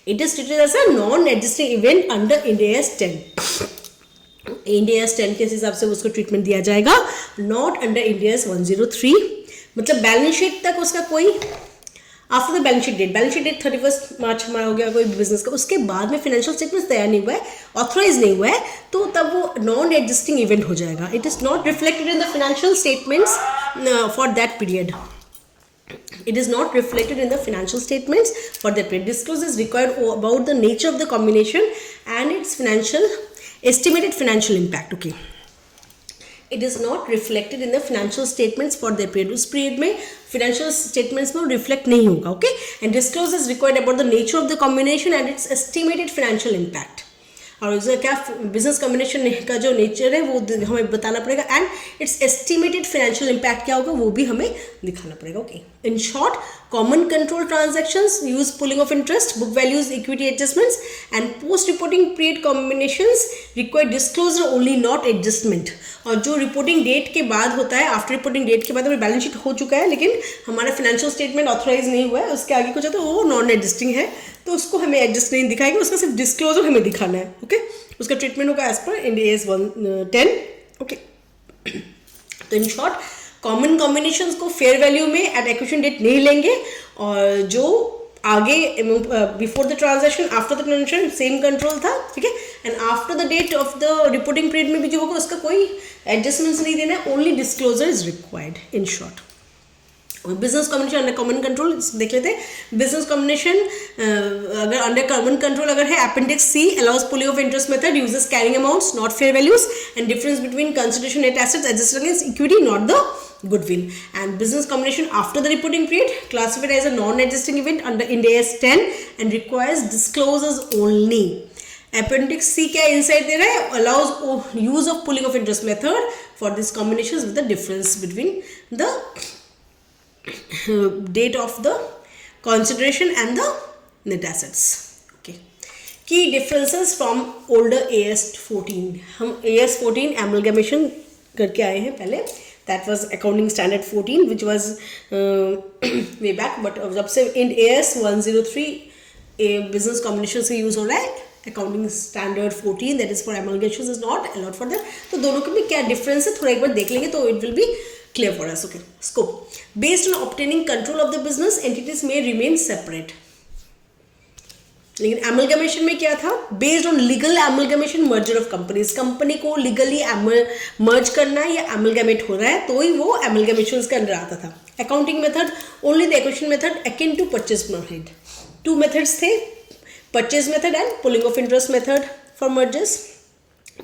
it is treated as a non adjusting event under Ind AS 10 Ind AS 10 के हिसाब से उसको treatment दिया जाएगा not under Ind AS 103 मतलब balance sheet तक उसका कोई after the balance sheet date 31 मार्च हमारा हो गया कोई बिजनेस का उसके बाद में फाइनेंशियल स्टेटमेंट्स तैयार नहीं हुआ है ऑथराइज नहीं हुआ है तो तब वो नॉन एडजस्टिंग इवेंट हो जाएगा it is not reflected in the financial statements for that period It is not reflected in the financial statements for that period. Disclosure is required about the nature of the combination and its estimated financial impact. Okay. It is not reflected in the financial statements for that period. उस period में financial statements में reflect नहीं होगा. Okay. And disclosure is required about the nature of the combination and its estimated financial impact. और उसका क्या business combination का जो नेचर है वो हमें बताना पड़ेगा and it's estimated financial impact क्या होगा वो भी हमें दिखाना पड़ेगा okay in short common control transactions use pulling of interest book values equity adjustments and post reporting period combinations require disclosure only not adjustment और जो रिपोर्टिंग डेट के बाद होता है आफ्टर रिपोर्टिंग डेट के बाद हमें बैलेंस शीट हो चुका है लेकिन हमारा फाइनेंशियल स्टेटमेंट ऑथराइज नहीं हुआ है उसके आगे कुछ है तो वो नॉन एडजस्टिंग है तो उसको हमें एडजस्ट नहीं दिखाएगा उसका सिर्फ डिस्क्लोजर हमें दिखाना है ओके उसका ट्रीटमेंट होगा as per Ind AS 110 okay तो इन शॉर्ट कॉमन कॉम्बिनेशंस को फेयर वैल्यू में एट एक्विजिशन डेट नहीं लेंगे और जो आगे before the transaction after the transaction same control था ठीक है and after the date of the reporting period में भी जो होगा उसका कोई एडजस्टमेंट्स नहीं देना है only disclosure is required in short business combination under common control देख लेते हैं. बिजनेस कॉम्बिनेशन अगर अंडर कॉमन कंट्रोल अगर है, appendix C allows pooling of interest method, uses carrying amounts not fair values, and difference between consideration net assets adjusted against equity not the goodwill. And business combination after the reporting period classified as a non-adjusting event under Ind AS 10 and requires disclosures only. Appendix C क्या insight दे रहा है? Allows use of pooling of interest method for these combinations with the difference between the date of the consideration and the net assets. Okay. Key differences from older AS 14. हम AS 14 amalgamation करके आए हैं पहले. That was accounting standard 14 which was way back, but जब से in AS 103 business combination से use हो रहा है, accounting standard 14 that is for amalgamations is not allowed for that. तो दोनों के में क्या difference है थोड़ा एक बार देख लेंगे तो it will be clear for us. Okay. Scope. Based on obtaining control of the business, entities may remain separate. लेकिन एमलगमेशन में क्या था? Based on legal amalgamation merger of companies, company को लीगली मर्ज करना है या एमलगमेट हो रहा है तो ही वो एमलगमेशन के अंदर आता था. Accounting method only the acquisition method akin to purchase method. Two methods थे, purchase method and pooling of interest method for mergers.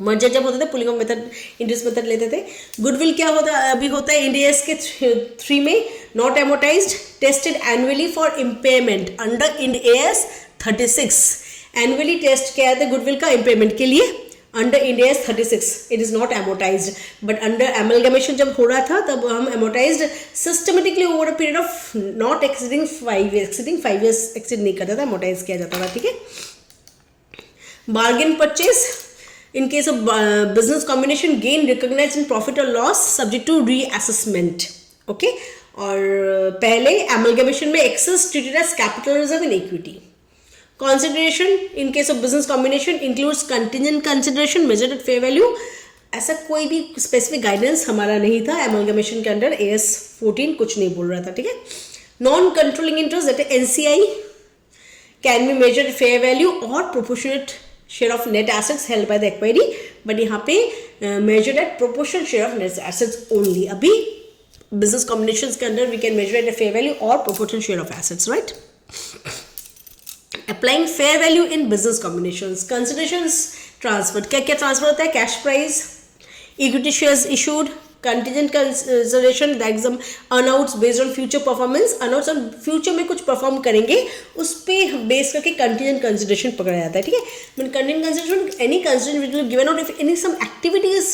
Merger जब होते थे pooling of method interest method लेते थे. गुडविल क्या होता है? अभी होता है इंड AS के 3 में not amortized, tested annually for impairment under Ind AS 36. Annually test किया था गुडविल का इम्पेयरमेंट के लिए under Ind AS 36. It is not amortized, but under amalgamation जब हो रहा था तब हम amortized systematically over a period of not exceeding 5 years exceed नहीं करता था, एमोटाइज किया जाता था. ठीक है. Bargain purchase in case of business combination, gain recognized in profit or loss subject to reassessment. Okay. और पहले amalgamation में excess treated as capital reserve in equity. Consideration in case of business combination includes contingent consideration measured at fair value. ऐसा कोई भी specific guidance हमारा नहीं था amalgamation के अंदर. AS 14 कुछ नहीं बोल रहा था. ठीक है. Non controlling interest that NCI can be measured at fair value or proportionate share of net assets held by the equity, but यहाँ पे measured at proportional share of net assets only. अभी business combinations के अंदर we can measure at a fair value or proportional share of assets, right? Applying fair value in business combinations. Considerations transferred. क्या क्या transfer होता है? Cash price, equity shares issued, contingent consideration, that earnouts based on future performance. earnouts on future में कुछ perform करेंगे उस पे base करके contingent consideration पकड़ा जाता है. ठीक है. But contingent consideration any consideration which will be given out if any some activity is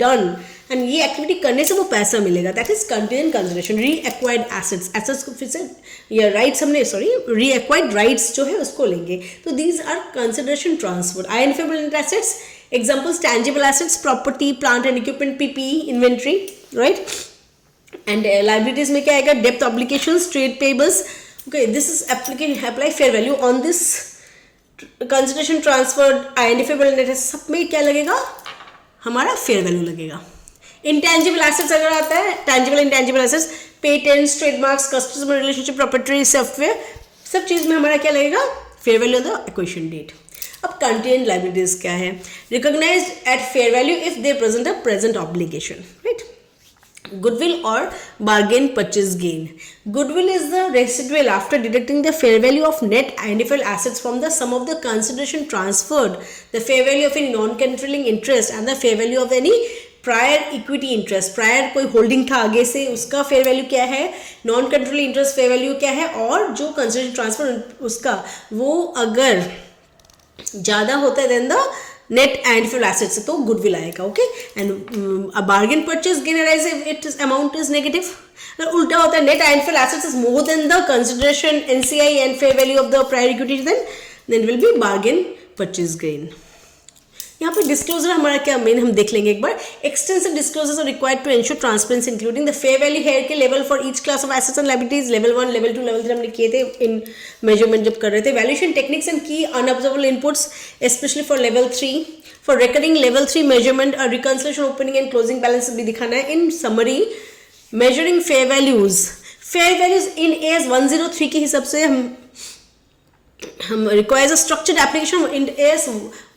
done and ये activity करने से वो पैसा मिलेगा. That is contingent consideration. Reacquired assets. Assets को फिर से या rights हमने reacquired rights जो है उसको लेंगे. तो these are consideration transfer. Identifiable net assets. Examples: tangible assets, property, plant and equipment, PPE, inventory, right? And liabilities में क्या आएगा? Debt obligations, trade payables. Okay, this is apply fair value on this consideration transferred. Identifiable net assets सब में क्या लगेगा? हमारा fair value लगेगा. Intangible assets अगर आता है, tangible intangible assets, patents, trademarks, customer relationship, proprietary software, सब चीज़ में हमारा क्या लगेगा? Fair value on the acquisition date. अब contingent liabilities क्या है? Recognized at fair value if they present a present obligation, right? Goodwill or bargain purchase gain. Goodwill is the residual after deducting the fair value of net identifiable assets from the sum of the consideration transferred, the fair value of any non-controlling interest and the fair value of any prior equity interest. Prior कोई holding था आगे से उसका fair value क्या है, non controlling interest fair value क्या है, और जो कंसिडरेशन ट्रांसफर उसका वो अगर ज़्यादा होता है than the net and assets तो गुडविल आएगा. Okay. And a bargain purchase gain arise if it amount is negative. अगर उल्टा होता है net and assets is more than the consideration NCI and fair value of the prior equity then will be bargain purchase gain. यहाँ पे disclosure हमारा क्या main हम देख लेंगे एक बार. Extensive disclosures are required to ensure transparency including the fair value hair के level for each class of assets and liabilities. Level 1, level 2, level 3 हमने किए थे इन मेजरमेंट जब कर रहे थे. वैल्यूएशन टेक्निक्स एंड की unobservable inputs specially for level 3. For recurring level 3 measurement reconciliation opening and closing balance भी दिखाना है. In summary measuring fair values in AS 103 के हिसाब से हम requires a structured application in AS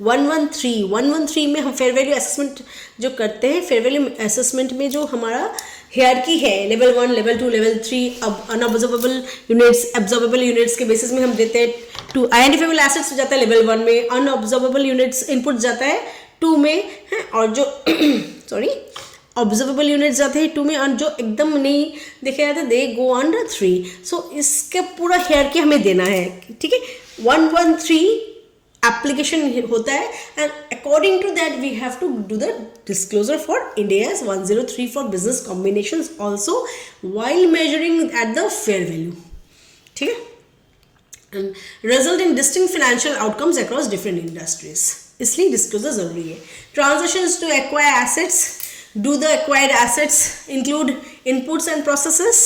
113 में हम फेयर वैल्यू असेसमेंट जो करते हैं. फेयर वैल्यू असेसमेंट में जो हमारा हियरकी है, लेवल 1, लेवल 2, लेवल 3. अब अनऑब्जर्वेबल यूनिट्स, ऑब्जर्वेबल यूनिट्स के बेसिस में हम देते हैं. टू आइडेंटिफाइबल एसेट्स हो जाता है लेवल 1 में, अनऑब्जर्वेबल यूनिट्स इनपुट जाता है 2 में है, और जो सॉरी ऑब्जर्वेबल यूनिट्स जाते हैं 2 में, और जो एकदम नहीं देखे जाते दे गो ऑन 3. सो इसका पूरा हियरकी हमें देना है. ठीक है, 113 एप्लीकेशन होता है, and according to that we have to do the disclosure for Ind AS 103 for business combinations also while measuring at the fair value. ठीक है, result in distinct financial outcomes across different industries, इसलिए disclosure जरूरी है. Transactions to acquire assets, do the acquired assets include inputs and processes?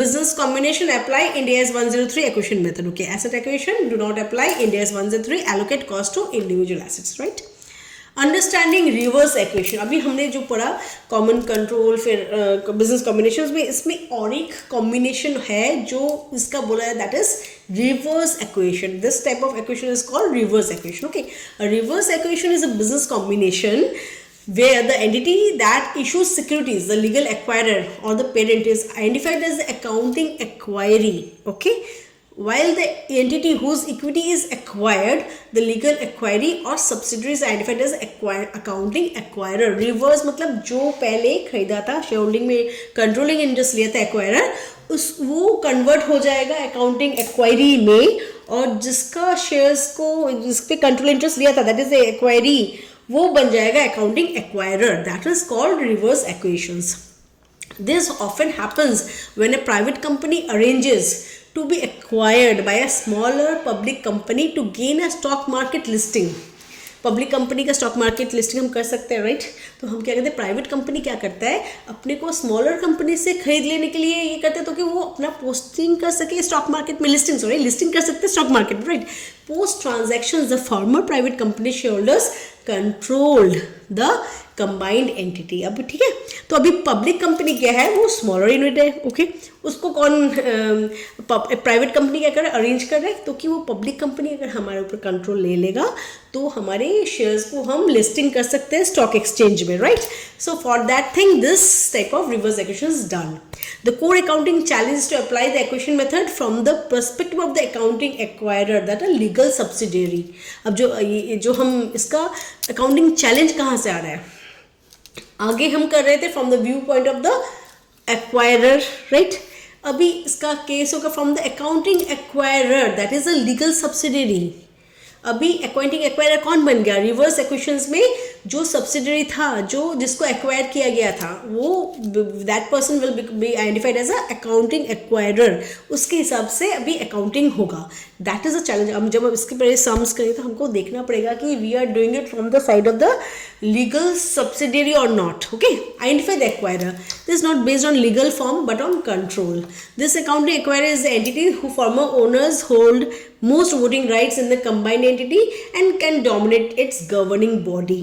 Business combination apply Ind AS 103 acquisition method. Okay, asset acquisition do not apply Ind AS 103, allocate cost to individual assets, right? Understanding reverse equation, अभी हमने जो पढ़ा common control, फिर business combination में, इसमें और एक combination है जो इसका बोला है, that is reverse equation. This type of equation is called reverse equation. Okay, reverse equation is a business combination where the entity that issues securities, the legal acquirer or the parent, is identified as the accounting acquiree. Okay, while the entity whose equity is acquired, the legal acquiree or subsidiary is identified as accounting acquirer. Reverse मतलब जो पहले खरीदा था, share holding में controlling interest लिया था acquirer, उस वो कन्वर्ट हो जाएगा अकाउंटिंग एक्वायरी में, और जिसका शेयर्स को जिस पे कंट्रोल इंटरेस्ट लिया था, दैट इज द एक्वायरी, वो बन जाएगा accounting acquirer. That is called reverse acquisitions. This often happens when a private company arranges to be acquired by a smaller public company to gain a stock market listing. Public company का stock market listing हम कर सकते हैं, right? तो हम क्या कहते हैं, प्राइवेट कंपनी क्या करता है, अपने को स्मॉलर कंपनी से खरीद लेने के लिए ये करते हैं, तो कि वो अपना पोस्टिंग कर सके स्टॉक मार्केट में, लिस्टिंग कर सकते हैं स्टॉक मार्केट में, right? Post transactions the former private company share holders controlled the combined entity. अब ठीक है, तो अभी पब्लिक कंपनी क्या है, वो स्मॉलर यूनिट है. ओके, उसको कौन प्राइवेट कंपनी क्या कर रहा है, अरेंज कर रहा है, तो कि वो पब्लिक कंपनी अगर हमारे ऊपर कंट्रोल ले लेगा तो हमारे शेयर्स को हम लिस्टिंग कर सकते हैं स्टॉक एक्सचेंज में, right? So for that thing this type of reverse equation is done. The core accounting challenge is to apply the acquisition method from the perspective of the accounting acquirer, that a legal subsidiary. अब जो हम इसका accounting challenge कहाँ से आ रहा है, आगे हम कर रहे थे from the view point of the acquirer, right? अभी इसका केस होगा from the accounting acquirer, that is a legal subsidiary. अभी अकाउंटिंग एक्वायरर कौन बन गया, रिवर्स एक्वेशंस में जो सब्सिडियरी था, जो जिसको एक्वायर किया गया था, वो that person will be identified as a accounting acquirer. उसके हिसाब से अभी अकाउंटिंग होगा. That is a challenge. अब जब हम इसके पहले सम्स करें तो हमको देखना पड़ेगा कि we are doing it from the side of the legal subsidiary और not. Okay, identify the acquirer. This not based on legal form but on control. This accounting acquirer is the entity who former owners hold most voting rights in the combined entity and can dominate its governing body.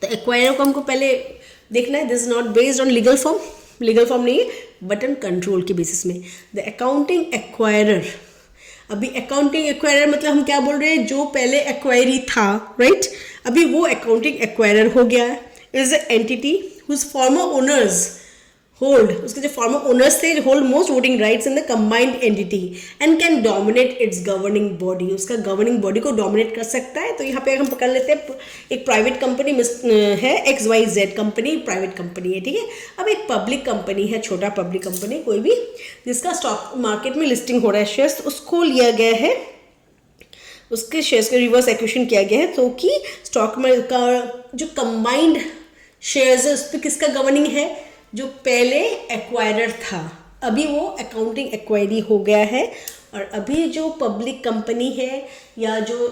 तो acquirer को हमको पहले देखना है. This is not based on legal form नहीं है, but on control के basis में. द अकाउंटिंग एक्वायरर, अभी अकाउंटिंग एक्वायरर मतलब हम क्या बोल रहे हैं, जो पहले एक्वायरी था, राइट? अभी वो अकाउंटिंग एक्वायरर हो गया है. Is the entity whose former owners hold, उसके जो फॉर्मर ओनर्स थे, hold most voting rights in the combined entity and can dominate its governing body. उसका गवर्निंग बॉडी को डोमिनेट कर सकता है. तो यहाँ पे हम पकड़ लेते हैं, एक प्राइवेट कंपनी है, XYZ कंपनी प्राइवेट कंपनी है, ठीक है? अब एक पब्लिक कंपनी है, छोटा पब्लिक कंपनी कोई भी, जिसका स्टॉक मार्केट में लिस्टिंग हो रहा है शेयर्स, उसको लिया गया है, उसके शेयर्स का रिवर्स एक्वेशन किया गया है, तो कि स्टॉक में का जो कंबाइंड शेयर्स है उस पर किसका गवर्निंग है, जो पहले एक्वायरर था, अभी वो अकाउंटिंग एक्वायरी हो गया है. और अभी जो पब्लिक कंपनी है या जो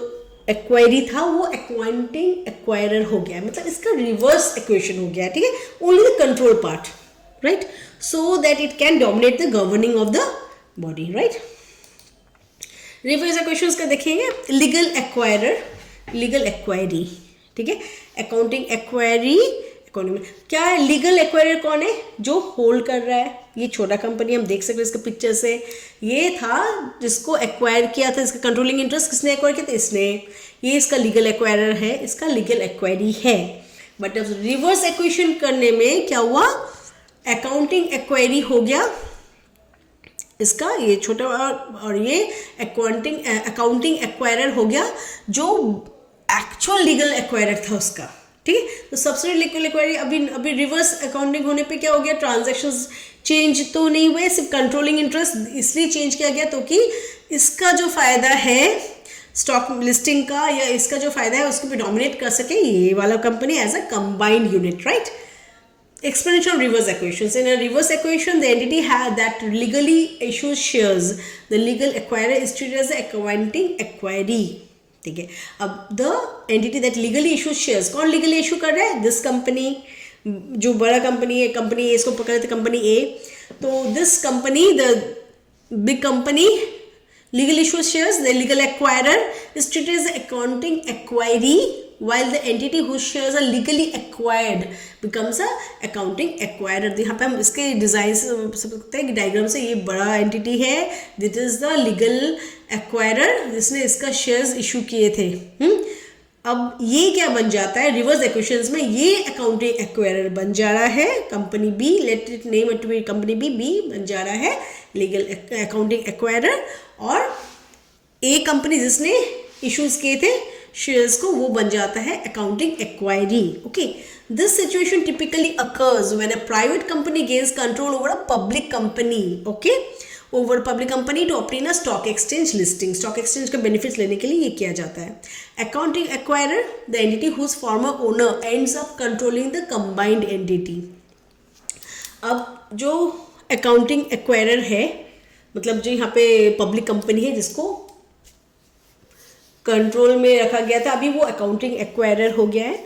एक्वायरी था वो अकाउंटिंग एक्वायरर हो गया, मतलब इसका रिवर्स एक्वेशन हो गया, ठीक है? Only the control part, right? So that it can dominate the governing of the body, right? Reverse equations का देखेंगे. लीगल एक्वायरर, लीगल एक्वायरी, ठीक है? अकाउंटिंग एक्वायरी इकोनॉमी में क्या है, लीगल एक्वायरर कौन है, जो होल्ड कर रहा है. ये छोटा कंपनी हम देख सकते हैं इसका पिक्चर से, ये था जिसको एक्वायर किया था, इसका कंट्रोलिंग इंटरेस्ट किसने एक्वायर किया था, इसने. ये इसका लीगल एक्वायरर है, इसका लीगल एक्वायरी है. बट अब रिवर्स एक्वेशन करने में क्या हुआ, अकाउंटिंग एक्वायरी हो गया इसका, ये छोटा, और ये अकाउंटिंग एक्वायरर हो गया जो एक्चुअल लीगल एक्वायरर था उसका, ठीक है। तो सबसे लीगल एक्वायरी अभी रिवर्स अकाउंटिंग होने पे क्या हो गया, ट्रांजैक्शंस चेंज तो नहीं हुए, सिर्फ कंट्रोलिंग इंटरेस्ट इसलिए चेंज किया गया तो कि इसका जो फायदा है स्टॉक लिस्टिंग का, या इसका जो फायदा है उसको भी डोमिनेट कर सके ये वाला company as a combined unit, right. Explanation of reverse equations. In a reverse equation, the entity that legally issues shares, the legal acquirer is treated as the accounting acquiree. ठीक है, अब the entity that legally issues shares, कौन legally issue कर रहा है, this company, जो बड़ा company है, कंपनी A, इसको पकड़ लेते कंपनी A, तो this company, the big company legally issues shares, the legal acquirer is treated as the accounting acquiree, while the entity whose shares are legally acquired becomes a accounting acquirer. यहाँ पे हम इसके design से सकते हैं कि diagram से, ये बड़ा एंटिटी है, this is the legal acquirer जिसने इसका शेयर्स इशू किए थे। अब ये क्या बन जाता है रिवर्स इक्वेशंस में, ये अकाउंटिंग एक्वायरर बन जा रहा है company B, let it name it B company B बन जा रहा है लीगल अकाउंटिंग एक्वायरर, और ए कंपनी जिसने इश्यूज किए थे शेयर्स को, वो बन जाता है accounting acquiree. Okay, this situation typically occurs when a private company gains control over a public company, okay, over public company to obtain a stock exchange listing. Stock exchange के benefits लेने के लिए ये किया जाता है। Accounting acquirer, the entity whose former owner ends up controlling the combined entity. अब जो अकाउंटिंग एक्वायरर है, मतलब जो यहाँ पे पब्लिक कंपनी है जिसको कंट्रोल में रखा गया था, अभी वो अकाउंटिंग एक्वायरर हो गया है।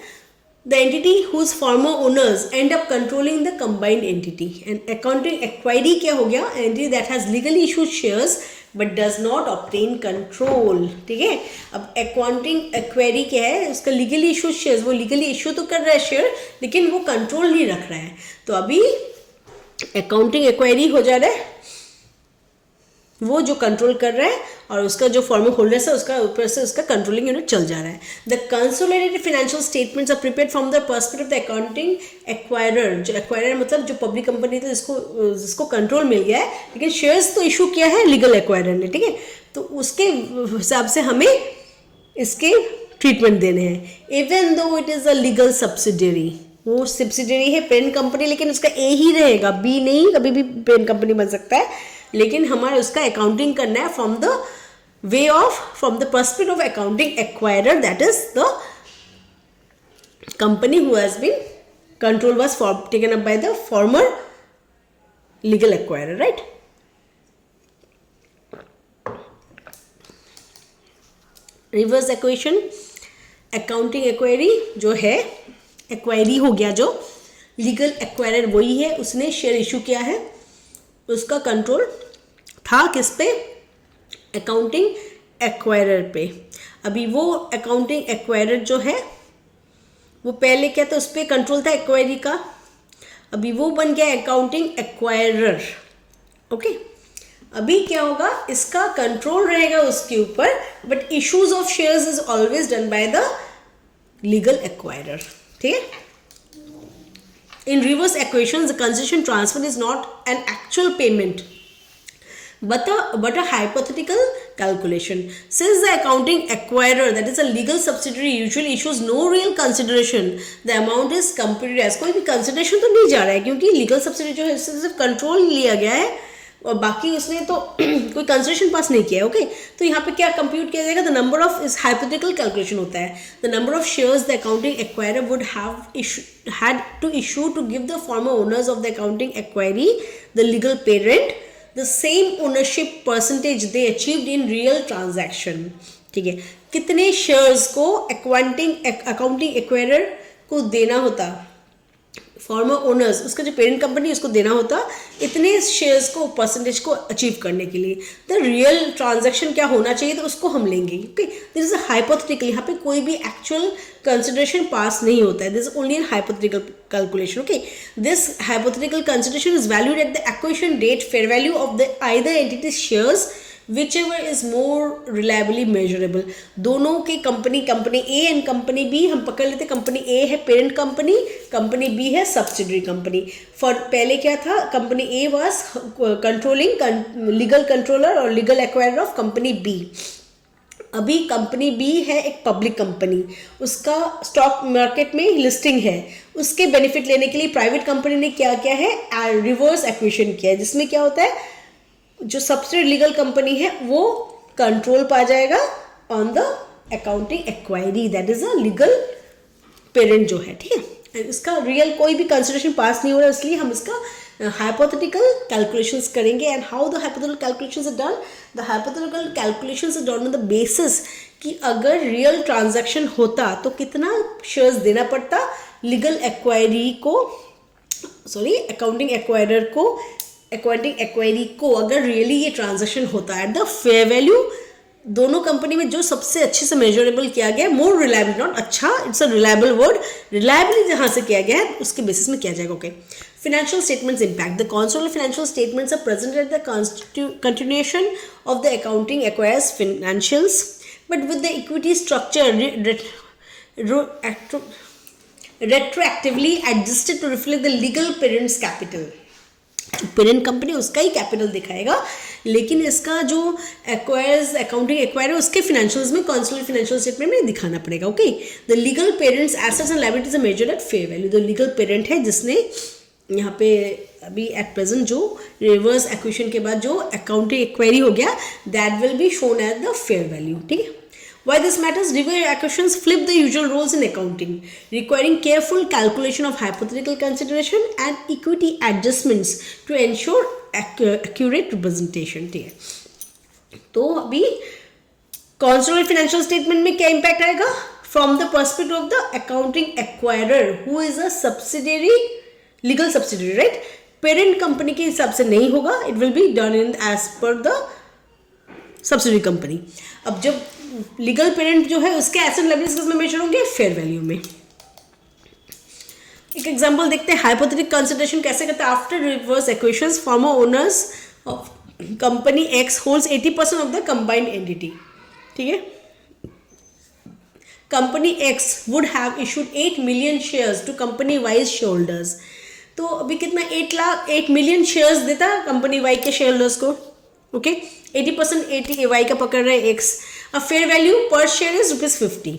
The entity whose former owners end up controlling the combined entity. And accounting acquiree क्या हो गया, entity that has legally issued shares but does not obtain control, ठीक है। अब अकाउंटिंग एक्वायरी क्या है, उसका लीगली इशूड शेयर्स, वो लीगली इशू तो कर रहा है शेयर लेकिन वो कंट्रोल नहीं रख रहा है, तो अभी अकाउंटिंग एक्वायरी हो जा रहा है, वो जो कंट्रोल कर रहा है और उसका जो फॉर्मर होल्डर है उसका ऊपर से उसका कंट्रोलिंग यूनिट चल जा रहा है। The consolidated financial statements are prepared from the perspective of the accounting acquirer. जो एक्वायरर मतलब जो पब्लिक कंपनी थी जिसको कंट्रोल मिल गया है, लेकिन शेयर्स तो इशू किया है लीगल एक्वायरर ने, ठीक है, तो उसके हिसाब से हमें इसके ट्रीटमेंट देने हैं। Even though it is a legal subsidiary, वो सब्सिडियरी है पेरेंट कंपनी, लेकिन उसका ए ही रहेगा, बी नहीं, कभी भी पेरेंट कंपनी बन सकता है, लेकिन हमारे उसका अकाउंटिंग करना है from the perspective of accounting acquirer, that is the company who has been control was taken up by the former legal acquirer, right. Reverse acquisition, accounting acquiree जो है, एक्वायरी हो गया जो लीगल एक्वायरर वही है, उसने शेयर इशू किया है, उसका कंट्रोल था किस पे, अकाउंटिंग एक्वायरर पे। अभी वो अकाउंटिंग एक्वायरर जो है वो पहले क्या था, उस पर कंट्रोल था एक्वायरी का, अभी वो बन गया अकाउंटिंग एक्वायरर, ओके। अभी क्या होगा, इसका कंट्रोल रहेगा उसके ऊपर, but issues of shares is always done by the legal acquirer, ठीक है। In reverse equations, the concession transfer is not an actual payment, but a hypothetical calculation. Since the accounting acquirer, that is a legal subsidiary, usually issues no real consideration, the amount is computed as, कोई भी consideration तो नहीं जा रहा है क्योंकि legal subsidiary जो है सिर्फ कंट्रोल लिया गया है और बाकी उसने तो कोई कंसिडरेशन पास नहीं किया है, ओके। तो यहाँ पे क्या कंप्यूट किया जाएगा, द नंबर ऑफ इस हाइपोथेटिकल कैलकुलेशन होता है, the number of shares the accounting acquirer would had to issue to give the former owners of the accounting acquiree the legal parent the same ownership percentage they achieved in real transaction, ठीक है। कितने shares को accounting acquirer को देना होता, farmer owners, उसका जो parent company उसको देना होता इतने शेयर्स को, परसेंटेज को अचीव करने के लिए। द रियल ट्रांजैक्शन क्या होना चाहिए तो उसको हम लेंगे, okay. This is a hypothetical, यहाँ पे कोई भी एक्चुअल कंसिडरेशन पास नहीं होता है, this is only an hypothetical calculation, okay. This hypothetical consideration is valued at the acquisition date, fair value of the either entity shares whichever is more reliably measurable. दोनों की company A and company B हम पकड़ लेते, company A है parent company, company B है subsidiary company. For पहले क्या था, company A was controlling legal controller और legal acquirer of company B. अभी कंपनी बी है एक पब्लिक कंपनी, उसका स्टॉक मार्केट में लिस्टिंग है, उसके बेनिफिट लेने के लिए प्राइवेट कंपनी ने क्या किया है, रिवर्स एक्विजिशन किया है, जिसमें क्या होता है जो सबसे लीगल कंपनी है वो कंट्रोल पा जाएगा on the accounting acquiree, that is a legal parent जो है, ठीक है। इसका रियल कोई भी कंसिडरेशन पास नहीं हो रहा, इसलिए हम इसका hypothetical calculations करेंगे। and how the hypothetical calculations are done, the hypothetical calculations are done on the basis कि अगर रियल ट्रांजैक्शन होता तो कितना शेयर्स देना पड़ता लीगल एक्वायरी को, सॉरी अकाउंटिंग एक्वायरर को, अकाउंटिंग एक्वायरी को, अगर रियली ये ट्रांजैक्शन होता है एट द फेयर वैल्यू दोनों कंपनी में जो सबसे अच्छे से मेजरेबल किया गया, मोर रिलायबल, नॉट अच्छा, it's a reliable word, reliably जहां से किया गया है उसके बेसिस में किया जाएगा। Okay, financial statements impact, the consolidated financial statements are presented at the continuation of the accounting acquires financials, but with the equity structure retroactively adjusted to reflect the legal parent's capital। Parent company उसका ही capital दिखाएगा, लेकिन इसका जो acquires accounting acquire है उसके financials में consolidated financial statement में दिखाना पड़ेगा। Okay, the legal parent's assets and liabilities are measured at fair value. The legal parent है जिसने यहाँ पे अभी एट प्रेजेंट जो रिवर्स एक्विजिशन के बाद जो अकाउंटिंग एक्वायरी हो गया that will be shown at the fair value, ठीक है। Why this matters? Reverse acquisitions flip the usual roles in accounting, requiring careful calculation of hypothetical consideration and equity adjustments to ensure accurate representation, ठीक है। तो अभी consolidated financial statement में क्या impact आएगा? From the perspective of the accounting acquirer, who is a subsidiary, legal subsidiary, right? Parent company के हिसाब से नहीं होगा, it will be done in as per the subsidiary company। अब जब लीगल पेरेंट जो है उसके एसेट लायबिलिटीज किसमें मेजर होंगे, फेयर वैल्यू में। एक एग्जांपल देखते हैं, हाइपोथेटिकल कंसिडरेशन कैसे करते हैं। After reverse acquisitions former owners of company X holds 80% of the combined entity, ठीक है। Company X would have issued 8 million shares to company Y's share holders. तो अभी कितना 8 मिलियन शेयर्स देता कंपनी वाई के शेयर होल्डर्स को, okay. 80% 80 Y का पकड़ रहे X, a fair value per share is ₹50।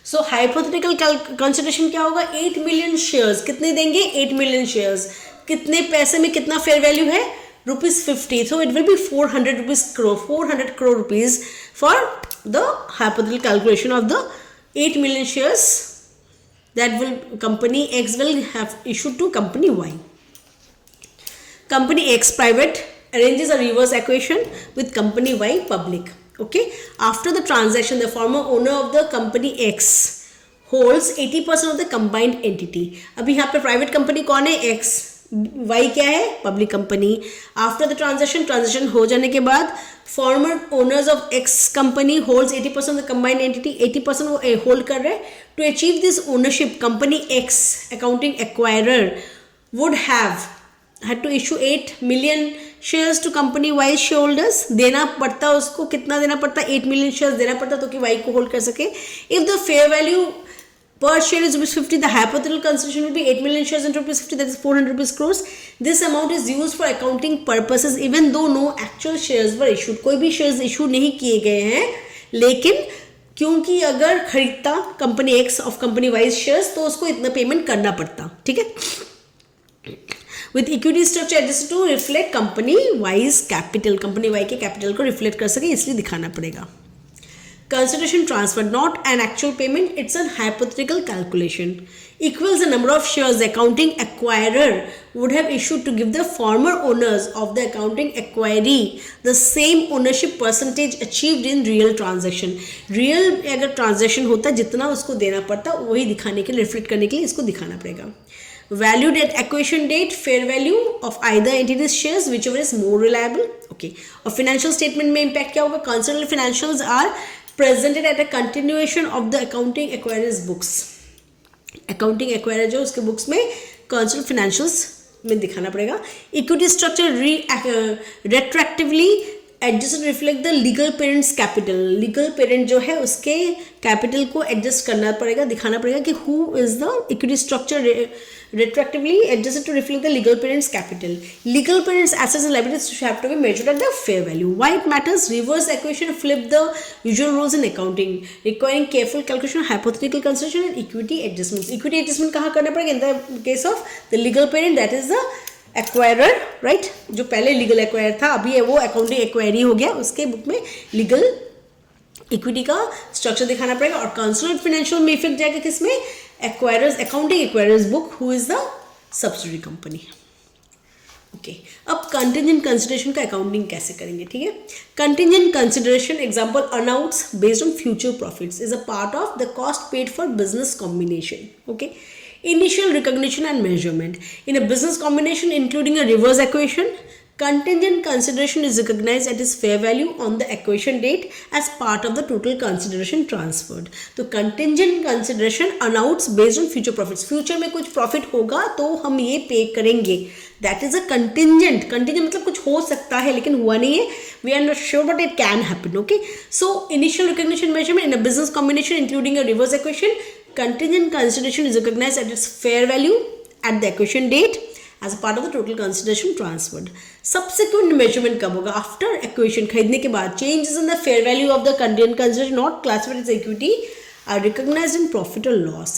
so hypothetical consideration क्या होगा, 8 मिलियन शेयर्स, कितने देंगे 8 मिलियन शेयर्स, कितने पैसे में कितना फेयर वैल्यू है ₹50, so it will be 400 crore rupees for the hypothetical calculation of the 8 million shares that will company X will have issued to company Y। company X private arranges a reverse acquisition with company Y public। Okay, after the transaction the former owner of the company X holds 80% of the combined entity। अभी यहाँ पे private company कौन है, X, Y क्या है, public company. After the transaction हो जाने के बाद former owners of X company holds 80% of the combined entity, 80% वो होल्ड कर रहे हैं। To achieve this ownership company X accounting acquirer would have had to issue 8 million shares to company Y shareholders। देना पड़ता उसको, कितना देना पड़ता, 8 million shares देना पड़ता तो कि Y को होल्ड कर सके। If the fair value per share is ₹50, the hypothetical consideration will be 8 million shares into ₹50, that is 400 crores। This amount is used for accounting purposes even though no actual shares were issued। कोई भी shares issue नहीं किए गए हैं, लेकिन क्योंकि अगर खरीदता company X of company Y shares तो उसको इतना पेमेंट करना पड़ता, ठीक है। with equity structure adjusted to reflect company Y's capital, company Y के कैपिटल को रिफ्लेक्ट कर सके इसलिए दिखाना पड़ेगा। consideration transfer not an actual payment, it's a hypothetical calculation, equals the number of shares the accounting acquirer would have issued to give the former owners of the accounting acquiree the same ownership percentage achieved in real transaction। real अगर transaction होता जितना उसको देना पड़ता वही दिखाने के लिए, रिफ्लेक्ट करने के लिए इसको दिखाना पड़ेगा। valued at acquisition date, fair value of either entity's shares whichever is more reliable। okay, और financial statement में impact क्या होगा, consolidated financials are presented at a continuation of the accounting acquirer's books। accounting acquirer जो उसके books में consolidated financials में दिखाना पड़ेगा। equity structure retroactively adjust reflect the legal parents capital, legal parent जो है उसके कैपिटल को एडजस्ट करना पड़ेगा, दिखाना पड़ेगा कि who is the equity structure retroactively adjusted to reflect the legal parents capital. Legal parents assets and liabilities have to be measured at the fair value. Why it matters? Reverse equation flip the usual rules in accounting, requiring careful calculation of hypothetical consideration and equity adjustments. Equity adjustment कहाँ करना पड़ेगा? In the case of the legal parent, that is the acquirer, right, जो पहले legal acquire था अभी है वो accounting acquiree हो गया, उसके बुक में लीगल इक्विटी का स्ट्रक्चर दिखाना पड़ेगा और कंसोलिडेटेड फाइनेंशियल में इफेक्ट जाएगा किसमें? Acquirer's, accounting acquirer's book who is the subsidiary company. Okay, अब कंटिजेंट कंसिडरेशन का अकाउंटिंग कैसे करेंगे, ठीक है. Contingent consideration example earnouts based on future profits is a part of the cost paid for business combination. Okay, initial recognition and measurement in a business combination including a reverse equation, contingent consideration is recognized at its fair value on the equation date as part of the total consideration transferred. तो contingent consideration earnouts based on future profits, future में कुछ profit होगा तो हम ये pay करेंगे, that is a contingent. contingent मतलब कुछ हो सकता है लेकिन हुआ नहीं है, we are not sure but it can happen. Okay, so initial recognition measurement in a business combination including a reverse equation, contingent consideration is recognized at its fair value at the equation date as a part of the total consideration transferred. Subsequent measurement कब होगा? After equation, खरीदने के बाद changes in the fair value of the contingent consideration not classified as equity are recognized in profit or loss.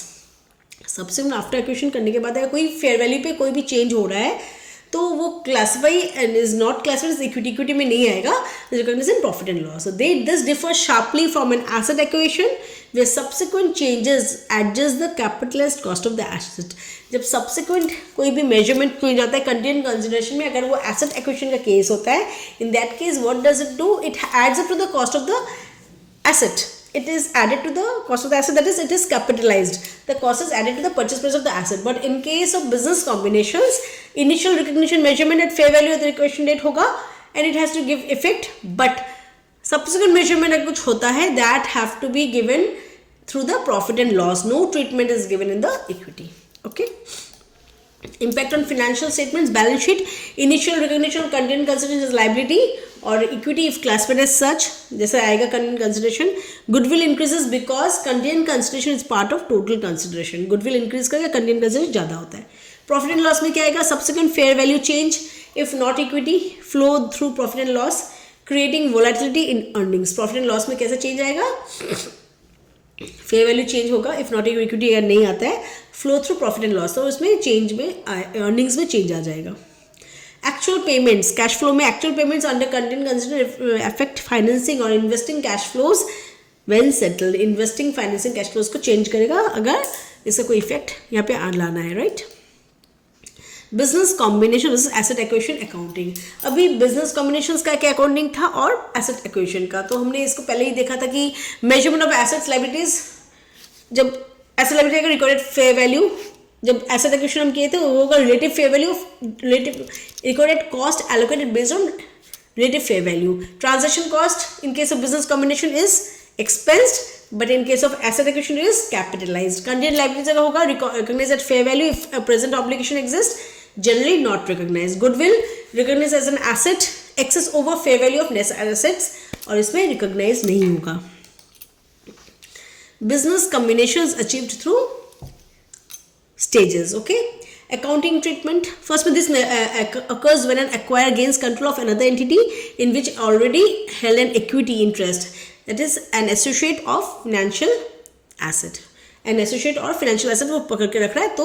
Subsequent after equation करने के बाद अगर कोई fair value पे कोई भी change हो रहा है तो वो classify and is not classified as equity, equity में नहीं आएगा, recognised in profit and loss. So they this differ sharply from an asset acquisition where subsequent changes adjust the capitalised cost of the asset. जब subsequent कोई भी measurement मिल जाता है contingent consideration में, अगर वो एसेट एक्वेशन का केस होता है, in that case what does it do? It adds up to the cost of the asset. It is added to the cost of the asset, that is it is capitalized. The cost is added to the purchase price of the asset. But in case of business combinations, initial recognition measurement at fair value at the equation date होगा and it has to give effect. But subsequent measurement अगर कुछ होता है that have to be given through the profit and loss. No treatment is given in the equity. Okay. Impact on financial statements, balance sheet, initial recognition of contingent consideration is liability और equity if classified as such, जैसे आएगा contingent consideration. Goodwill increases because contingent consideration is part of total consideration. Goodwill increase करेगा, contingent consideration ज़्यादा होता है. Profit and loss में क्या आएगा? Subsequent fair value change if not equity flow through profit and loss, creating volatility in earnings. Profit and loss में कैसे change आएगा? फेयर वैल्यू चेंज होगा इफ नॉट इक्विटी अगर नहीं आता है, flow through profit and loss, तो उसमें चेंज में अर्निंग्स में चेंज आ जाएगा. एक्चुअल पेमेंट्स, कैश फ्लो में actual payments under contingent consideration affect financing और investing cash flows well settled. Investing financing cash flows को चेंज करेगा अगर इसका कोई इफेक्ट यहाँ पे लाना है, right. Business combination versus asset acquisition accounting. अभी बिजनेस कॉम्बिनेशंस का क्या अकाउंटिंग था और एसेट एक्वेशन का, तो हमने इसको पहले ही देखा था कि मेजरमेंट ऑफ एसेट्स लायबिलिटीज, जब एसेट लायबिलिटी का रिकॉर्डेड फेयर वैल्यू, जब एसेट एक्वेशन हम किए थे वो होगा relative fair value of relative recorded cost allocated based on relative fair value. Transaction cost in case of business combination is expensed, but in case of asset acquisition it is capitalized. Contingent liabilities अगर होगा recognized at fair value if a present obligation exists, generally not recognized. Goodwill recognized as an asset excess over fair value of net assets और इसमें recognize नहीं होगा. Business combinations achieved through stages. Okay, accounting treatment. First one, this occurs when an acquirer gains control of another entity in which already held an equity interest. That is an associate of financial asset. An associate or financial asset वो पकड़ के रख रहा है, तो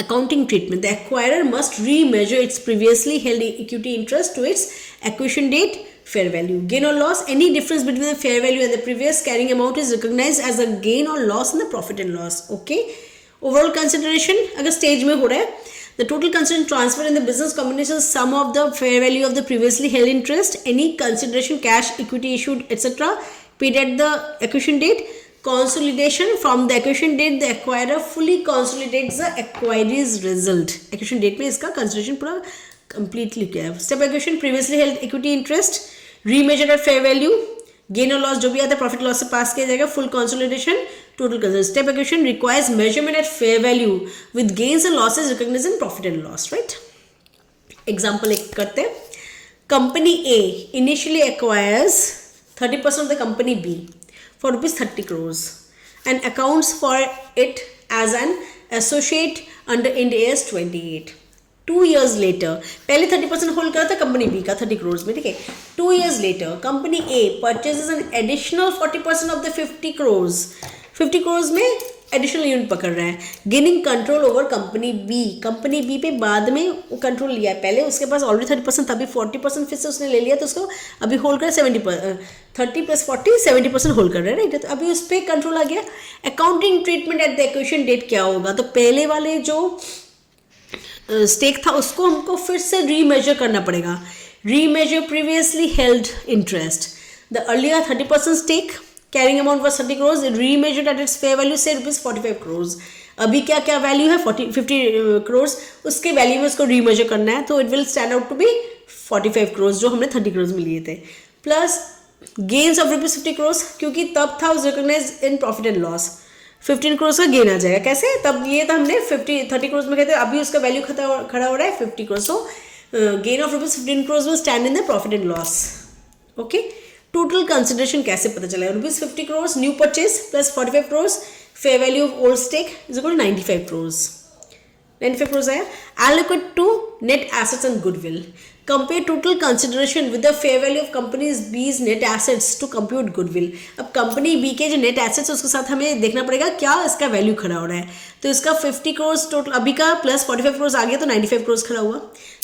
accounting treatment. The acquirer must remeasure its previously held equity interest to its acquisition date fair value. Gain or loss, any difference between the fair value and the previous carrying amount is recognized as a gain or loss in the profit and loss. Okay. Overall consideration अगर stage में हो रहा है, the total consideration transfer in the business combination sum of the fair value of the previously held interest, any consideration, cash, equity issued, etc. paid at the acquisition date. Consolidation from the acquisition date, the acquirer fully consolidates the acquiree's result. Acquisition date में इसका consideration पूरा completely किया है. Step acquisition, previously held equity interest remeasured at fair value. Gain or loss जो भी आता है profit loss से पास किया जाएगा. Full consolidation, total consideration. Step acquisition requires measurement at fair value with gains and losses recognised in profit and loss, right. Example एक करते हैं. company A initially acquires 30% of the company B for rupees 30 crores and accounts for it as an associate under Ind AS 28. 2 years later, पहले 30% hold करा था company B का 30 crores में, ठीक है. 2 years later, company A purchases an additional 40% of the 50 crores. 50 crores में additional unit पकड़ रहा है, gaining control over company B. Company B पे बाद में वो कंट्रोल लिया है, पहले उसके पास ऑलरेडी 30% था, अभी 40% फिर से उसने ले लिया, तो उसको अभी होल्ड कर 70%, 30 + 40 70% होल्ड कर रहा है, राइट. तो अभी उस पर कंट्रोल आ गया. Accounting treatment at the acquisition date क्या होगा, तो पहले वाले जो स्टेक था उसको हमको फिर से रीमेजर करना पड़ेगा. Remeasure previously held interest. The earlier 30% stake carrying amount was 30 crores, remeasured at its fair value से रुपीज 45 crores. अभी क्या क्या वैल्यू है 50 crores, उसके वैल्यू में उसको रीमेजर करना है, तो it will stand out to be 45 crores जो हमने 30 crores में लिए थे, plus gains of rupees 50 crores, क्योंकि तब था recognise in profit and loss. 15 crores का गेन आ जाएगा. कैसे, तब ये था हमने 30 crores में कहते हैं, अभी उसका वैल्यू खड़ा हो रहा है 50 crores. So gain of rupees 15 crores will stand in the profit and loss. Okay. Total consideration कैसे पता चला, rupees 50 crores new purchase plus 45 crores fair value of old stake is equal to 95 crores. 95 crores आया. Allocate to net assets and goodwill. Compare total consideration with the fair value of companies B's net assets to compute goodwill. अब company B के जो net assets उसके साथ हमें देखना पड़ेगा क्या इसका वैल्यू खड़ा हो रहा है. तो इसका 50 crores टोटल अभी का प्लस 45 crores आ गया, तो 95 crores खड़ा हुआ.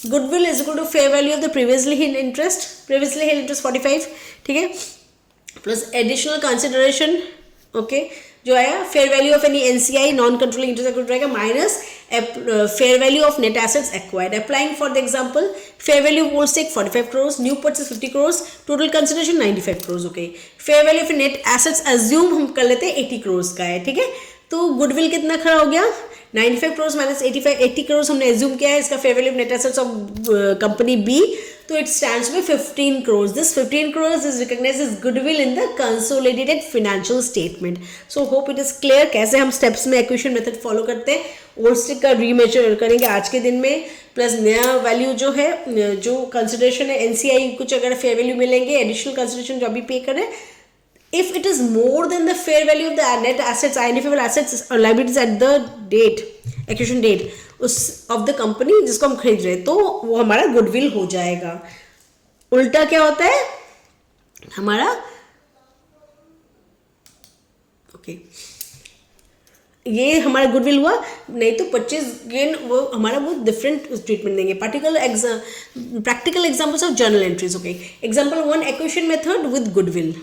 Goodwill is equal to fair value of the previously held interest 45, ठीक है, प्लस एडिशनल कंसिडरेशन, ओके, जो आया fair value of any NCI non controlling interest रहेगा minus fair value of net assets acquired. Applying for the example fair value of old stake 45 crores, new purchase 50 crores, total consideration 95 crores. Okay. Fair value of net assets assume हम कर लेते हैं 80 crores का है, ठीक है. तो goodwill कितना खड़ा हो गया, 95 crores माइनस 80 crores हमने एज्यूम किया है इसका fair value of net assets of company B, तो it stands with 15 crores. This 15 crores is recognized as goodwill in the consolidated financial statement. So hope it is clear कैसे हम steps में acquisition method follow करते हैं. Old stake का remeasure करेंगे आज के दिन में, प्लस नया वैल्यू जो है, जो कंसिडरेशन है एनसीआई कुछ अगर फेयर वैल्यू मिलेंगे, एडिशनल कंसिडरेशन जो अभी पे करें, if it is more than the fair value of the net assets, identifiable assets or liabilities at the date, acquisition date उस of the company जिसको हम खरीद रहे हैं, तो वो हमारा गुडविल हो जाएगा. उल्टा क्या होता है हमारा, ओके, ये हमारा गुडविल हुआ, नहीं तो परचेज गेन वो हमारा वो डिफरेंट ट्रीटमेंट देंगे. Practical examples of journal entries. Okay. Example 1, acquisition method with goodwill.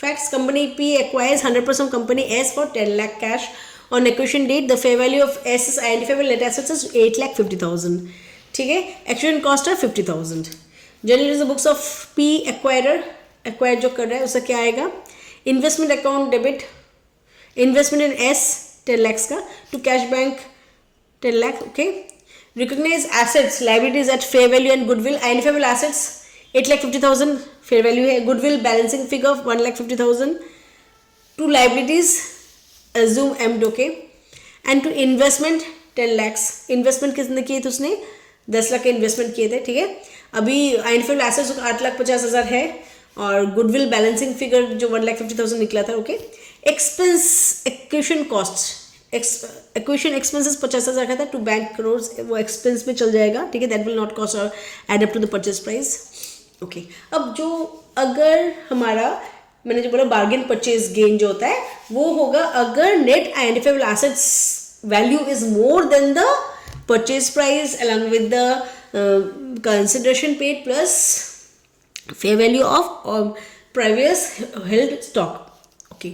Facts: Company P acquires 100% of Company S for 10 lakh cash. On acquisition date, the fair value of S's identifiable net assets is 8,50,000. ठीक है. Acquisition cost है 50,000. Generally the books of P acquired जो कर रहा है उसका क्या आएगा, investment account debit, investment in S 10 lakhs का, to cash bank 10 lakh. Okay. Recognize assets liabilities at fair value and goodwill. Identifiable assets 8,50,000 fair value है. Goodwill balancing figure of 1,50,000. To liabilities assumed, okay, and to investment 10 lakhs. Investment कितने किए थे उसने, 10 लाख के investment किए थे, ठीक है. अभी आइडेंटिफाइड एसेट्स 8,50,000 है, और गुडविल बैलेंसिंग फिगर जो 1,50,000 निकला था. Okay. Expense acquisition cost, acquisition expenses 50,000 का था, टू बैंक करोर्स, वो एक्सपेंस में चल जाएगा, ठीक है. दैट विल नॉट कॉस्ट और add up to the purchase price. Okay. अब जो अगर हमारा मैंने जो बोला बार्गेन परचेज गेन जो होता है वो होगा अगर net identifiable assets value is more than the purchase price along with the consideration paid plus fair value of previous held stock. Okay.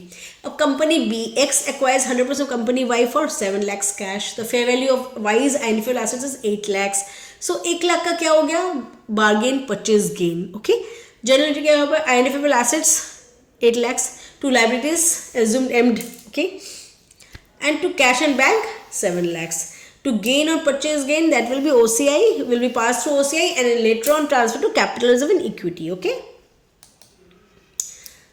अब company B X acquires 100% of company Y for 7 lakhs cash. The fair value of Y's identifiable assets is 8 lakhs. So 1 lakh का क्या हो गया, bargain purchase gain. Okay. Generally क्या होगा, identifiable assets 8 lakhs, to liabilities assumed एम्ड, okay, and to cash and bank 7 lakhs. To gain or purchase gain, that will be OCI, will be passed through OCI and then later on transfer to capital reserve and equity. Okay.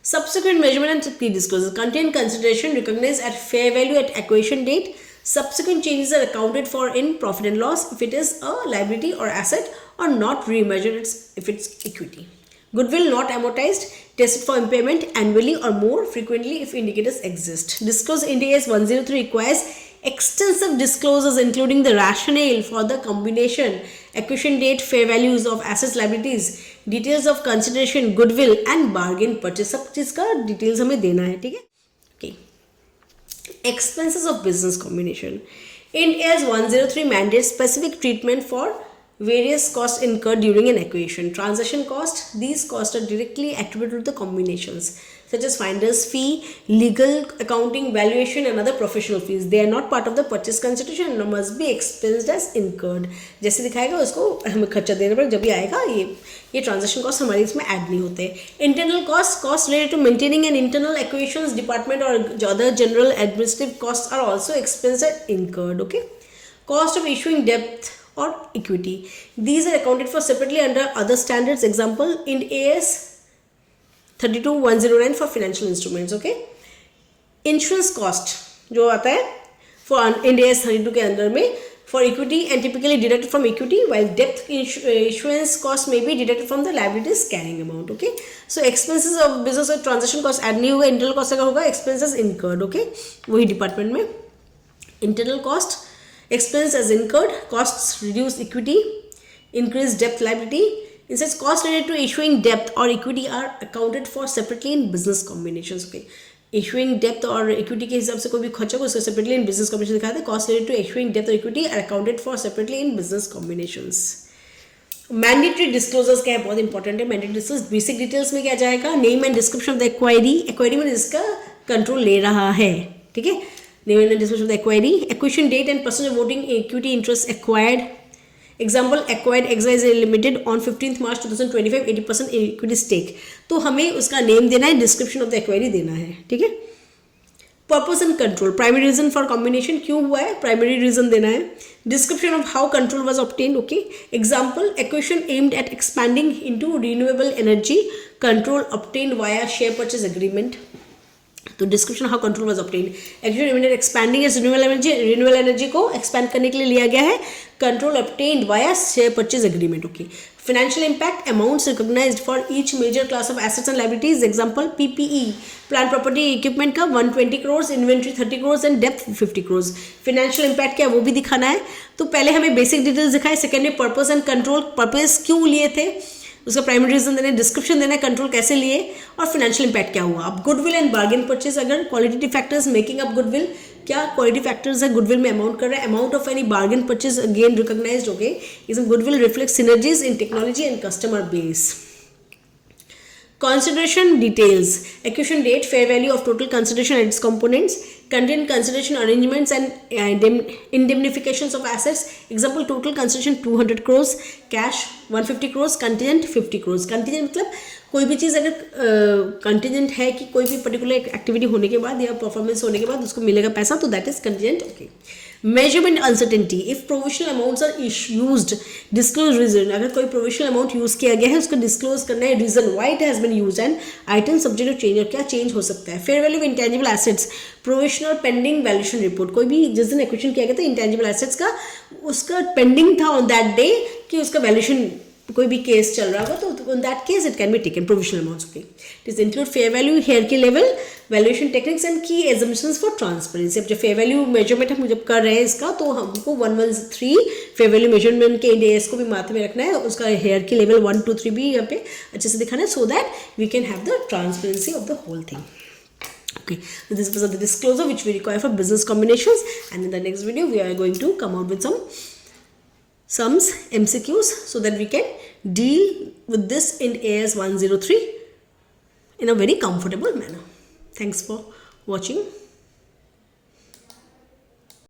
Subsequent measurement and pre-disclosure contain consideration recognized at fair value at acquisition date. Subsequent changes are accounted for in profit and loss if it is a liability or asset or not remeasured if it's equity. Goodwill not amortized, tested for impairment annually or more frequently if indicators exist. Disclosed Ind AS 103 requires extensive disclosures including the rationale for the combination, acquisition date, fair values of assets, liabilities, details of consideration, goodwill and bargain purchase. सब चीज़ का details हमें देना है, ठीक है? Okay. Expenses of business combination. Ind AS 103 mandates specific treatment for various costs incurred during an acquisition. Transaction cost, these costs are directly attributed to the combinations such as finder's fee, legal, accounting, valuation and other professional fees. They are not part of the purchase consideration and must be expensed as incurred. जैसे दिखाएगा उसको हमें खर्चा देने पर जब भी आएगा ये ट्रांजेक्शन कॉस्ट हमारे इसमें ऐड नहीं होते. Internal cost related to maintaining an internal acquisitions department और other general administrative cost are also expensed as incurred. Okay. Cost of issuing debt or equity, these are accounted for separately under other standards. Example, Ind AS 32109 for financial instruments. Okay. Insurance cost जो आता है for Ind AS 32 के अंदर में for equity and typically deducted from equity, while debt issuance cost may be deducted from the liabilities carrying amount. Okay. So expenses of business और transaction cost add नहीं होगा, internal cost का होगा expenses incurred. Okay. वही department में internal cost expense as incurred, costs reduce equity, increase debt liability. In such costs related to issuing debt or equity are accounted for separately in business combinations. Okay, issuing debt और equity के हिसाब से कोई भी खर्चा को उसको separately in business combination दिखाते हैं. Costs related to issuing debt or equity are accounted for separately in business combinations. Mandatory disclosures क्या है, बहुत इंपॉर्टेंट है. Mandatory disclosures बेसिक डिटेल्स में क्या जाएगा, name and description of the acquiree. Acquiree में जिसका कंट्रोल ले रहा है, ठीक है. Name and description of the acquiry, acquisition date and percentage of voting equity interest acquired. Example, acquired XYZ Limited on 15th March 2025 80% equity stake. तो हमें उसका नेम देना है, डिस्क्रिप्शन ऑफ द एक्वायरी देना है, ठीक है. Purpose and control, primary reason for combination क्यों हुआ है, प्राइमरी रीजन देना है. Description of how control was obtained. Okay. Example, acquisition aimed at expanding into renewable energy, control obtained via share purchase agreement. तो description how control was obtained. Actually expanding is renewable energy को expand करने के लिए लिया गया है. Control obtained via share purchase agreement. Okay. Financial impact, amounts recognized for each major class of assets and liabilities. Example, PPE plant property equipment का 120 crore, inventory 30 crore and डेप्थ 50 crore. Financial impact क्या वो भी दिखाना है. तो पहले हमें बेसिक डिटेल्स दिखाए, सेकेंड में पर्पस एंड कंट्रोल, पर्पस क्यों लिए थे, उसका प्राइमरी रीजन देना है, डिस्क्रिप्शन देना है, कंट्रोल कैसे लिए और फाइनेंशियल इम्पैक्ट क्या हुआ. अब गुडविल एंड बार्गेन परचेज, अगर qualitative factors making up goodwill, क्या क्वालिटी फैक्टर्स है गुडविल में अमाउंट कर रहा है. Amount of any bargain purchase again recognized. Okay. इसमें goodwill reflect synergies in technology and customer base. Consideration details, acquisition date, fair value of total consideration and its components, contingent consideration arrangements and indemnifications of assets. Example, total consideration 200 crores, cash 150 crores, contingent 50 crores. Contingent मतलब कोई भी चीज़ अगर contingent है कि कोई भी particular activity होने के बाद या परफॉर्मेंस होने के बाद उसको मिलेगा पैसा, तो that is contingent. Okay. Measurement uncertainty, if provisional amounts are used, disclose reason. अगर कोई प्रोविजनल अमाउंट यूज किया गया है उसको डिस्क्लोज करना है, reason why it has been used and item subject to change, और क्या चेंज हो सकता है. Fair value of intangible assets, provisional pending valuation report. कोई भी जिस दिन एक्विजिशन किया गया था इंटेंजिबल एसेट्स का, उसका पेंडिंग था ऑन दैट डे कि उसका वैल्यूएशन कोई भी केस चल रहा होगा, तो in that case it can be taken provisional amounts. Okay. This include fair value, hair के level, valuation techniques and key assumptions for transparency. अब जब फेयर वैल्यू मेजरमेंट हम जब कर रहे हैं इसका, तो हमको 113 फेयर वैल्यू मेजरमेंट के इंडेक्स को भी माथे में रखना है, उसका हेयर की लेवल 1 2 3 भी यहाँ पे अच्छे से दिखाना है, so that we can have the transparency of the whole thing. Okay, so this was the disclosure which we require for business combinations, and in the next video we are going to come out with some sums, MCQs, so that we can deal with this in AS 103 in a very comfortable manner. Thanks for watching.